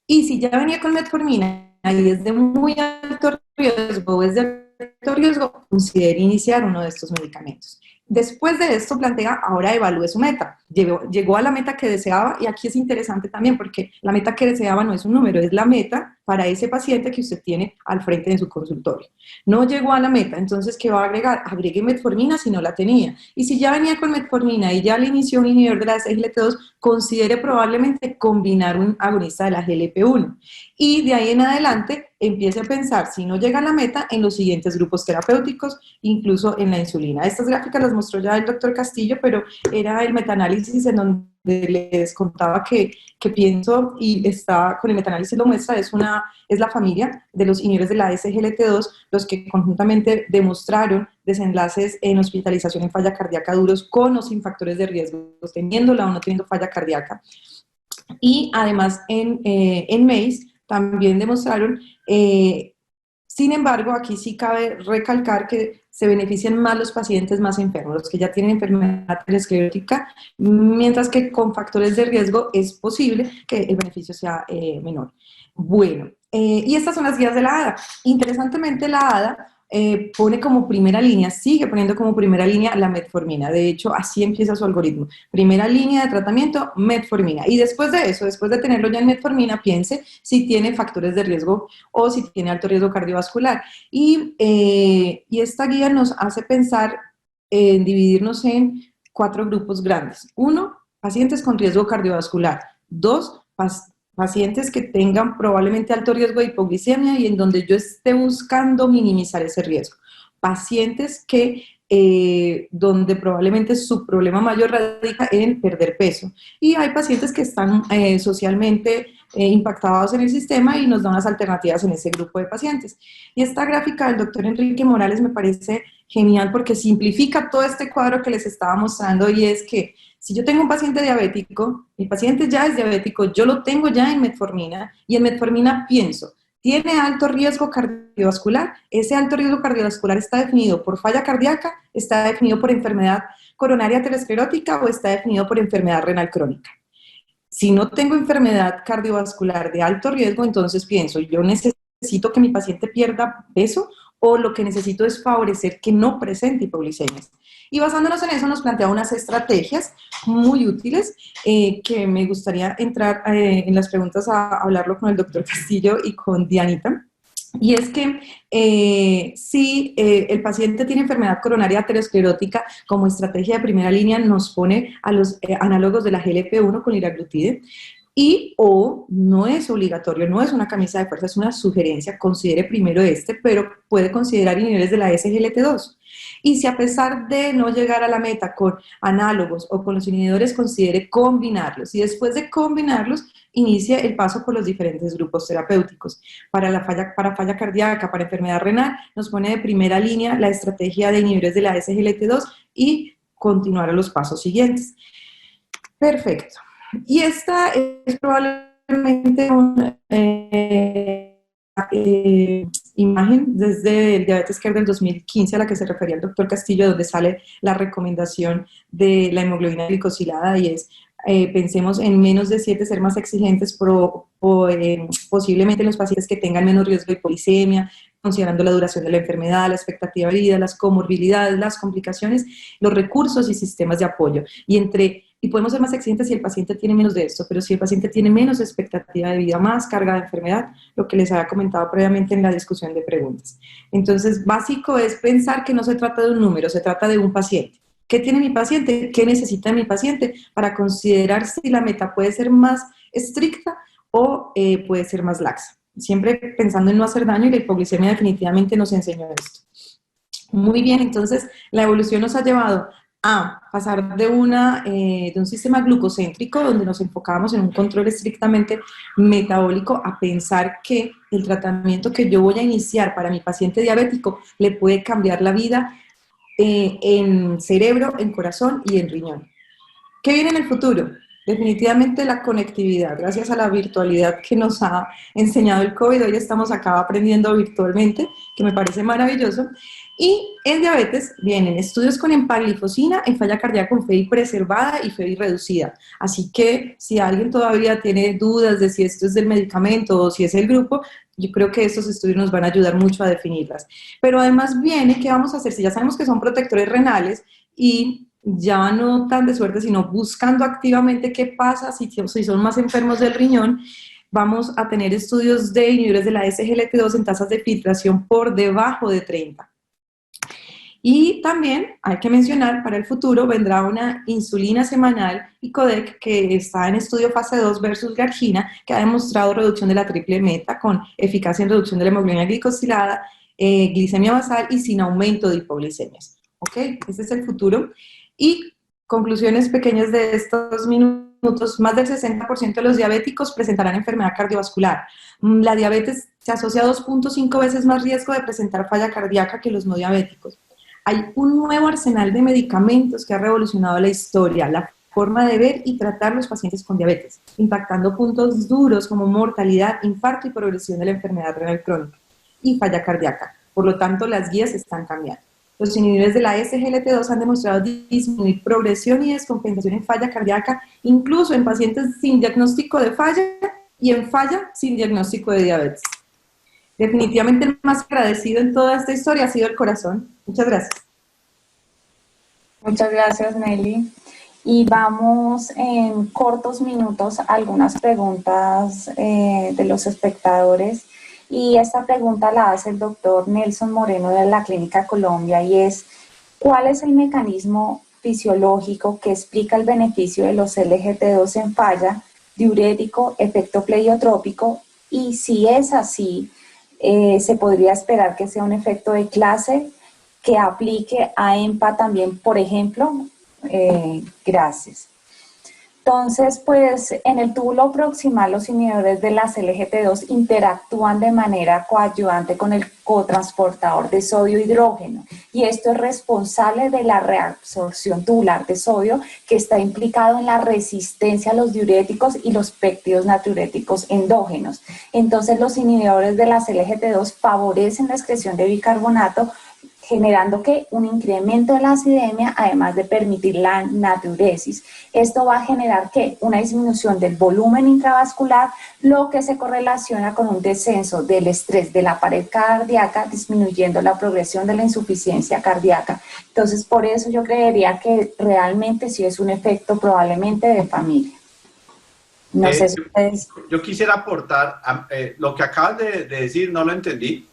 Y si ya venía con metformina y es de muy alto riesgo o es de alto riesgo, considere iniciar uno de estos medicamentos. Después de esto plantea, ahora evalúe su meta. Llegó a la meta que deseaba y aquí es interesante también porque la meta que deseaba no es un número, es la meta para ese paciente que usted tiene al frente de su consultorio. No llegó a la meta, entonces ¿qué va a agregar? Agregue metformina si no la tenía. Y si ya venía con metformina y ya le inició un inhibidor de la SGLT2, considere probablemente combinar un agonista de la GLP-1. Y de ahí en adelante empiece a pensar, si no llega a la meta, en los siguientes grupos terapéuticos, incluso en la insulina. Estas gráficas las mostró ya el doctor Castillo, pero era el metaanálisis en donde les contaba que pienso, y está con el metaanálisis lo muestra, es la familia de los inhibidores de la SGLT2 los que conjuntamente demostraron desenlaces en hospitalización en falla cardíaca duros con o sin factores de riesgo, teniéndola o no teniendo falla cardíaca. Y además en MACE también demostraron, sin embargo, aquí sí cabe recalcar que se benefician más los pacientes más enfermos, los que ya tienen enfermedad esclerótica, mientras que con factores de riesgo es posible que el beneficio sea menor. Bueno, y estas son las guías de la ADA. Interesantemente, la ADA pone como primera línea, sigue poniendo como primera línea la metformina. De hecho, así empieza su algoritmo. Primera línea de tratamiento, metformina. Y después de eso, después de tenerlo ya en metformina, piense si tiene factores de riesgo o si tiene alto riesgo cardiovascular. Y esta guía nos hace pensar en dividirnos en 4 grupos grandes. 1, pacientes con riesgo cardiovascular. 2, pacientes que tengan probablemente alto riesgo de hipoglicemia y en donde yo esté buscando minimizar ese riesgo. Pacientes que donde probablemente su problema mayor radica en perder peso. Y hay pacientes que están socialmente impactados en el sistema y nos dan las alternativas en ese grupo de pacientes. Y esta gráfica del doctor Enrique Morales me parece genial porque simplifica todo este cuadro que les estaba mostrando, y es que si yo tengo un paciente diabético, mi paciente ya es diabético, yo lo tengo ya en metformina, y en metformina pienso, ¿tiene alto riesgo cardiovascular? Ese alto riesgo cardiovascular está definido por falla cardíaca, está definido por enfermedad coronaria aterosclerótica o está definido por enfermedad renal crónica. Si no tengo enfermedad cardiovascular de alto riesgo, entonces pienso, yo necesito que mi paciente pierda peso o lo que necesito es favorecer que no presente hipoglicemias. Y basándonos en eso nos plantea unas estrategias muy útiles que me gustaría entrar en las preguntas a hablarlo con el doctor Castillo y con Dianita. Y es que si el paciente tiene enfermedad coronaria aterosclerótica, como estrategia de primera línea nos pone a los análogos de la GLP-1 con liraglutide, y o no es obligatorio, no es una camisa de fuerza, es una sugerencia, considere primero pero puede considerar inhibidores de la SGLT2. Y si a pesar de no llegar a la meta con análogos o con los inhibidores, considere combinarlos, y después de combinarlos, inicie el paso por los diferentes grupos terapéuticos. Para falla cardíaca, para enfermedad renal, nos pone de primera línea la estrategia de inhibidores de la SGLT2 y continuar a los pasos siguientes. Perfecto. Y esta es probablemente una imagen desde el Diabetes Care del 2015 a la que se refería el doctor Castillo, donde sale la recomendación de la hemoglobina glicosilada, y es pensemos en menos de 7, ser más exigentes posiblemente en los pacientes que tengan menos riesgo de hipoglicemia, considerando la duración de la enfermedad, la expectativa de vida, las comorbilidades, las complicaciones, los recursos y sistemas de apoyo. Y podemos ser más exigentes si el paciente tiene menos de esto, pero si el paciente tiene menos expectativa de vida, más carga de enfermedad, lo que les había comentado previamente en la discusión de preguntas. Entonces, básico es pensar que no se trata de un número, se trata de un paciente. ¿Qué tiene mi paciente? ¿Qué necesita mi paciente? Para considerar si la meta puede ser más estricta o puede ser más laxa. Siempre pensando en no hacer daño, y la hipoglicemia definitivamente nos enseñó esto. Muy bien, entonces la evolución nos ha llevado a pasar de un sistema glucocéntrico donde nos enfocábamos en un control estrictamente metabólico a pensar que el tratamiento que yo voy a iniciar para mi paciente diabético le puede cambiar la vida en cerebro, en corazón y en riñón. ¿Qué viene en el futuro? Definitivamente la conectividad, gracias a la virtualidad que nos ha enseñado el COVID. Hoy estamos acá aprendiendo virtualmente, que me parece maravilloso. Y en diabetes vienen estudios con empaglifosina en falla cardíaca con FEI preservada y FEI reducida. Así que si alguien todavía tiene dudas de si esto es del medicamento o si es el grupo, yo creo que estos estudios nos van a ayudar mucho a definirlas. Pero además viene, ¿qué vamos a hacer? Si ya sabemos que son protectores renales y ya no tan de suerte, sino buscando activamente qué pasa si son más enfermos del riñón, vamos a tener estudios de inhibidores de la SGLT2 en tasas de filtración por debajo de 30. Y también hay que mencionar, para el futuro vendrá una insulina semanal ICODEC que está en estudio fase 2 versus Gargina, que ha demostrado reducción de la triple meta con eficacia en reducción de la hemoglobina glicosilada, glicemia basal y sin aumento de hipoglicemias. ¿Ok? Ese es el futuro. Y conclusiones pequeñas de estos minutos: más del 60% de los diabéticos presentarán enfermedad cardiovascular. La diabetes se asocia a 2.5 veces más riesgo de presentar falla cardíaca que los no diabéticos. Hay un nuevo arsenal de medicamentos que ha revolucionado la historia, la forma de ver y tratar los pacientes con diabetes, impactando puntos duros como mortalidad, infarto y progresión de la enfermedad renal crónica y falla cardíaca. Por lo tanto, las guías están cambiando. Los inhibidores de la SGLT2 han demostrado disminuir progresión y descompensación en falla cardíaca, incluso en pacientes sin diagnóstico de falla y en falla sin diagnóstico de diabetes. Definitivamente el más agradecido en toda esta historia ha sido el corazón. Muchas gracias. Muchas gracias, Nelly. Y vamos en cortos minutos a algunas preguntas de los espectadores. Y esta pregunta la hace el doctor Nelson Moreno de la Clínica Colombia, y es: ¿cuál es el mecanismo fisiológico que explica el beneficio de los SGLT2 en falla diurético, efecto pleiotrópico, y si es así, se podría esperar que sea un efecto de clase que aplique a EMPA también, por ejemplo. Gracias. Entonces, pues en el túbulo proximal los inhibidores de la CLGT2 interactúan de manera coadyuvante con el cotransportador de sodio-hidrógeno, y esto es responsable de la reabsorción tubular de sodio, que está implicado en la resistencia a los diuréticos y los péptidos natriuréticos endógenos. Entonces, los inhibidores de la CLGT2 favorecen la excreción de bicarbonato, generando que un incremento de la acidemia, además de permitir la natriuresis. Esto va a generar que una disminución del volumen intravascular, lo que se correlaciona con un descenso del estrés de la pared cardíaca, disminuyendo la progresión de la insuficiencia cardíaca. Entonces, por eso yo creería que realmente sí es un efecto probablemente de familia. No sé si ustedes... Yo quisiera aportar, lo que acabas de decir no lo entendí.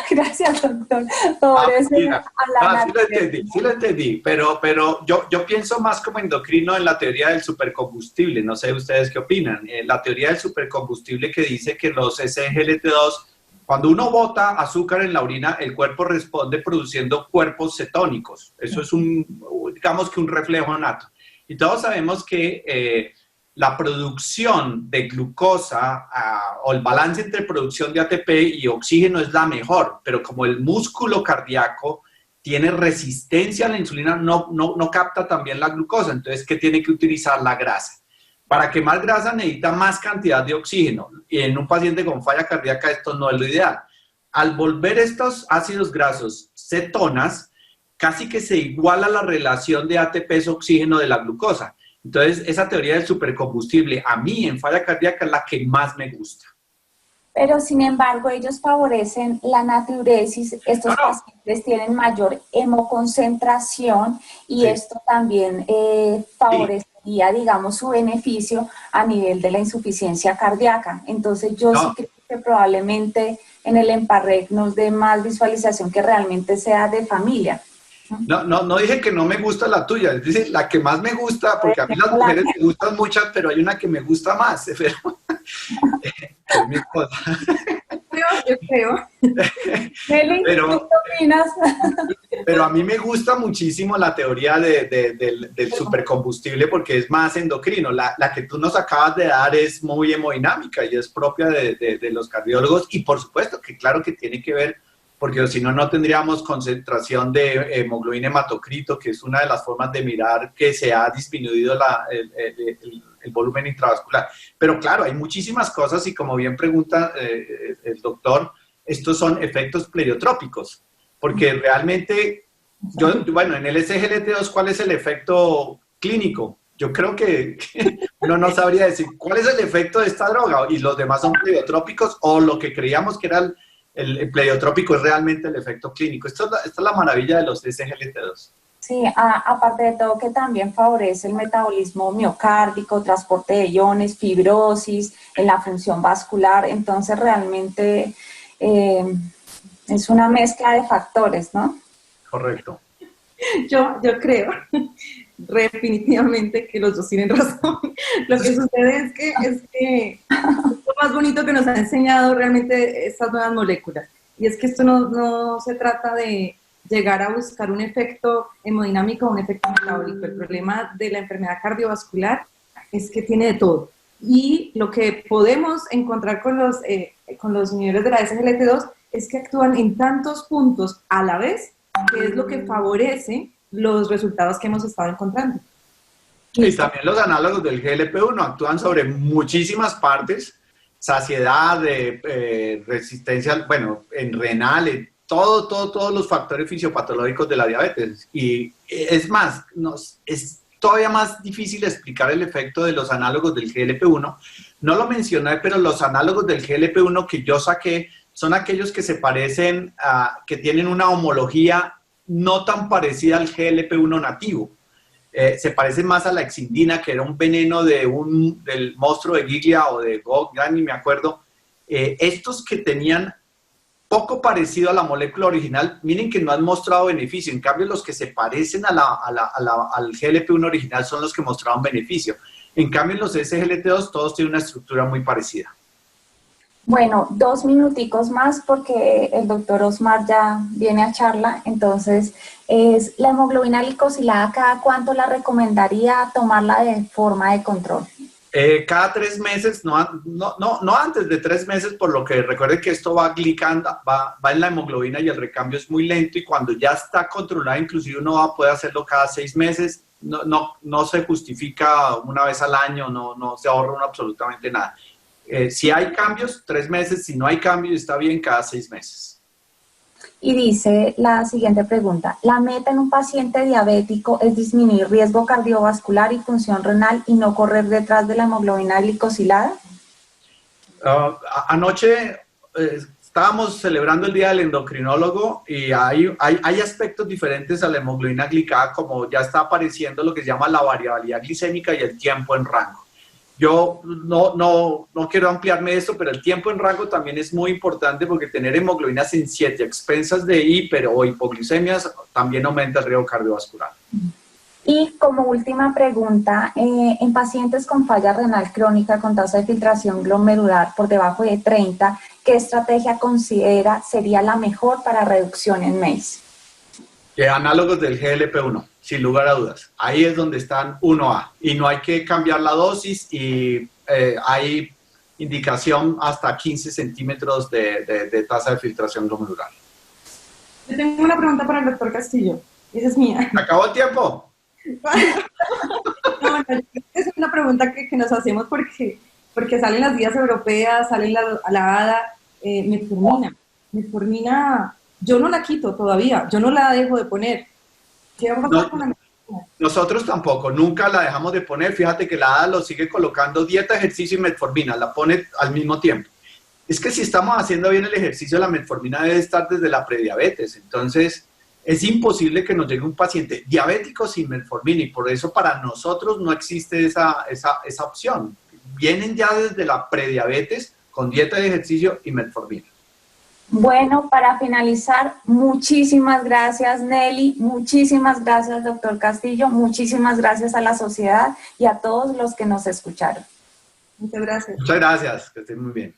Gracias, doctor. Sí lo entendí, pero yo pienso más como endocrino en la teoría del supercombustible. No sé ustedes qué opinan. La teoría del supercombustible que dice que los SGLT2, cuando uno bota azúcar en la orina, el cuerpo responde produciendo cuerpos cetónicos. Eso es digamos que un reflejo nato. Y todos sabemos que la producción de glucosa o el balance entre producción de ATP y oxígeno es la mejor, pero como el músculo cardíaco tiene resistencia a la insulina, no capta también la glucosa. Entonces, ¿qué tiene que utilizar? La grasa. Para quemar grasa necesita más cantidad de oxígeno, y en un paciente con falla cardíaca esto no es lo ideal. Al volver estos ácidos grasos cetonas, casi que se iguala la relación de ATP-oxígeno de la glucosa. Entonces, esa teoría del supercombustible, a mí en falla cardíaca es la que más me gusta. Pero, sin embargo, ellos favorecen la natriuresis. Estos pacientes tienen mayor hemoconcentración, y esto también favorecería, digamos, su beneficio a nivel de la insuficiencia cardíaca. Entonces, yo sí creo que probablemente en el EMPA-REC nos dé más visualización que realmente sea de familia. No dije que no me gusta la tuya, es decir, la que más me gusta, porque a mí las mujeres me gustan muchas, pero hay una que me gusta más, pero es mi esposa. Yo creo. Pero a mí me gusta muchísimo la teoría del supercombustible, porque es más endocrino. La que tú nos acabas de dar es muy hemodinámica y es propia de los cardiólogos, y por supuesto que claro que tiene que ver, porque si no, no tendríamos concentración de hemoglobina hematocrito, que es una de las formas de mirar que se ha disminuido el volumen intravascular. Pero claro, hay muchísimas cosas, y como bien pregunta el doctor, estos son efectos pleiotrópicos, porque realmente, en el SGLT2, ¿cuál es el efecto clínico? Yo creo que uno no sabría decir cuál es el efecto de esta droga, y los demás son pleiotrópicos, o lo que creíamos que era el pleiotrópico es realmente el efecto clínico. Esta es la maravilla de los SGLT2. Sí, aparte de todo que también favorece el metabolismo miocárdico, transporte de iones, fibrosis, en la función vascular. Entonces realmente es una mezcla de factores, ¿no? Correcto. Yo creo definitivamente que los dos tienen razón. Lo que sucede es que lo más bonito que nos ha enseñado realmente estas nuevas moléculas, y es que esto no se trata de llegar a buscar un efecto hemodinámico o un efecto metabólico. El problema de la enfermedad cardiovascular es que tiene de todo, y lo que podemos encontrar con los inhibidores de la SGLT2 es que actúan en tantos puntos a la vez, que es lo que favorece los resultados que hemos estado encontrando. Y también los análogos del GLP-1 actúan sobre muchísimas partes: saciedad, resistencia, en renal, en todos los factores fisiopatológicos de la diabetes. Y es más, es todavía más difícil explicar el efecto de los análogos del GLP-1. No lo mencioné, pero los análogos del GLP-1 que yo saqué son aquellos que se parecen que tienen una homología no tan parecida al GLP-1 nativo. Se parece más a la exindina, que era un veneno del monstruo de Giglia o de Gog, ya ni me acuerdo. Estos que tenían poco parecido a la molécula original. Miren que no han mostrado beneficio. En cambio, los que se parecen al GLP-1 original son los que mostraron beneficio. En cambio, los SGLT2 todos tienen una estructura muy parecida. Bueno, 2 minuticos más porque el doctor Osmar ya viene a charla. Entonces, es la hemoglobina glicosilada, ¿cada cuánto la recomendaría tomarla de forma de control? Cada 3 meses, no antes de 3 meses, por lo que recuerde que esto va glicando, va en la hemoglobina y el recambio es muy lento, y cuando ya está controlada, inclusive uno puede hacerlo cada 6 meses, no se justifica una vez al año, no se ahorra uno absolutamente nada. Si hay cambios, 3 meses; si no hay cambios, está bien, cada 6 meses. Y dice la siguiente pregunta: la meta en un paciente diabético es disminuir riesgo cardiovascular y función renal y no correr detrás de la hemoglobina glicosilada. Anoche estábamos celebrando el Día del Endocrinólogo y hay aspectos diferentes a la hemoglobina glicada, como ya está apareciendo lo que se llama la variabilidad glicémica y el tiempo en rango. Yo no quiero ampliarme esto, pero el tiempo en rango también es muy importante, porque tener hemoglobinas en 7 a expensas de hiper o hipoglicemias también aumenta el riesgo cardiovascular. Y como última pregunta, en pacientes con falla renal crónica con tasa de filtración glomerular por debajo de 30, ¿qué estrategia considera sería la mejor para reducción en MACE? Análogos del GLP-1, sin lugar a dudas. Ahí es donde están 1A, y no hay que cambiar la dosis, y hay indicación hasta 15 centímetros de tasa de filtración glomerular. Yo tengo una pregunta para el doctor Castillo. Esa es mía. ¿Me acabó el tiempo? No, es una pregunta que nos hacemos porque salen las guías europeas, salen la ADA, metformina, yo no la quito todavía, yo no la dejo de poner. ¿Qué va a pasar con la metformina? Nosotros tampoco, nunca la dejamos de poner. Fíjate que la ADA lo sigue colocando: dieta, ejercicio y metformina, la pone al mismo tiempo. Es que si estamos haciendo bien el ejercicio, la metformina debe estar desde la prediabetes. Entonces, es imposible que nos llegue un paciente diabético sin metformina, y por eso para nosotros no existe esa opción. Vienen ya desde la prediabetes con dieta y ejercicio y metformina. Bueno, para finalizar, muchísimas gracias, Nelly, muchísimas gracias, doctor Castillo, muchísimas gracias a la sociedad y a todos los que nos escucharon. Muchas gracias. Muchas gracias, que estén muy bien.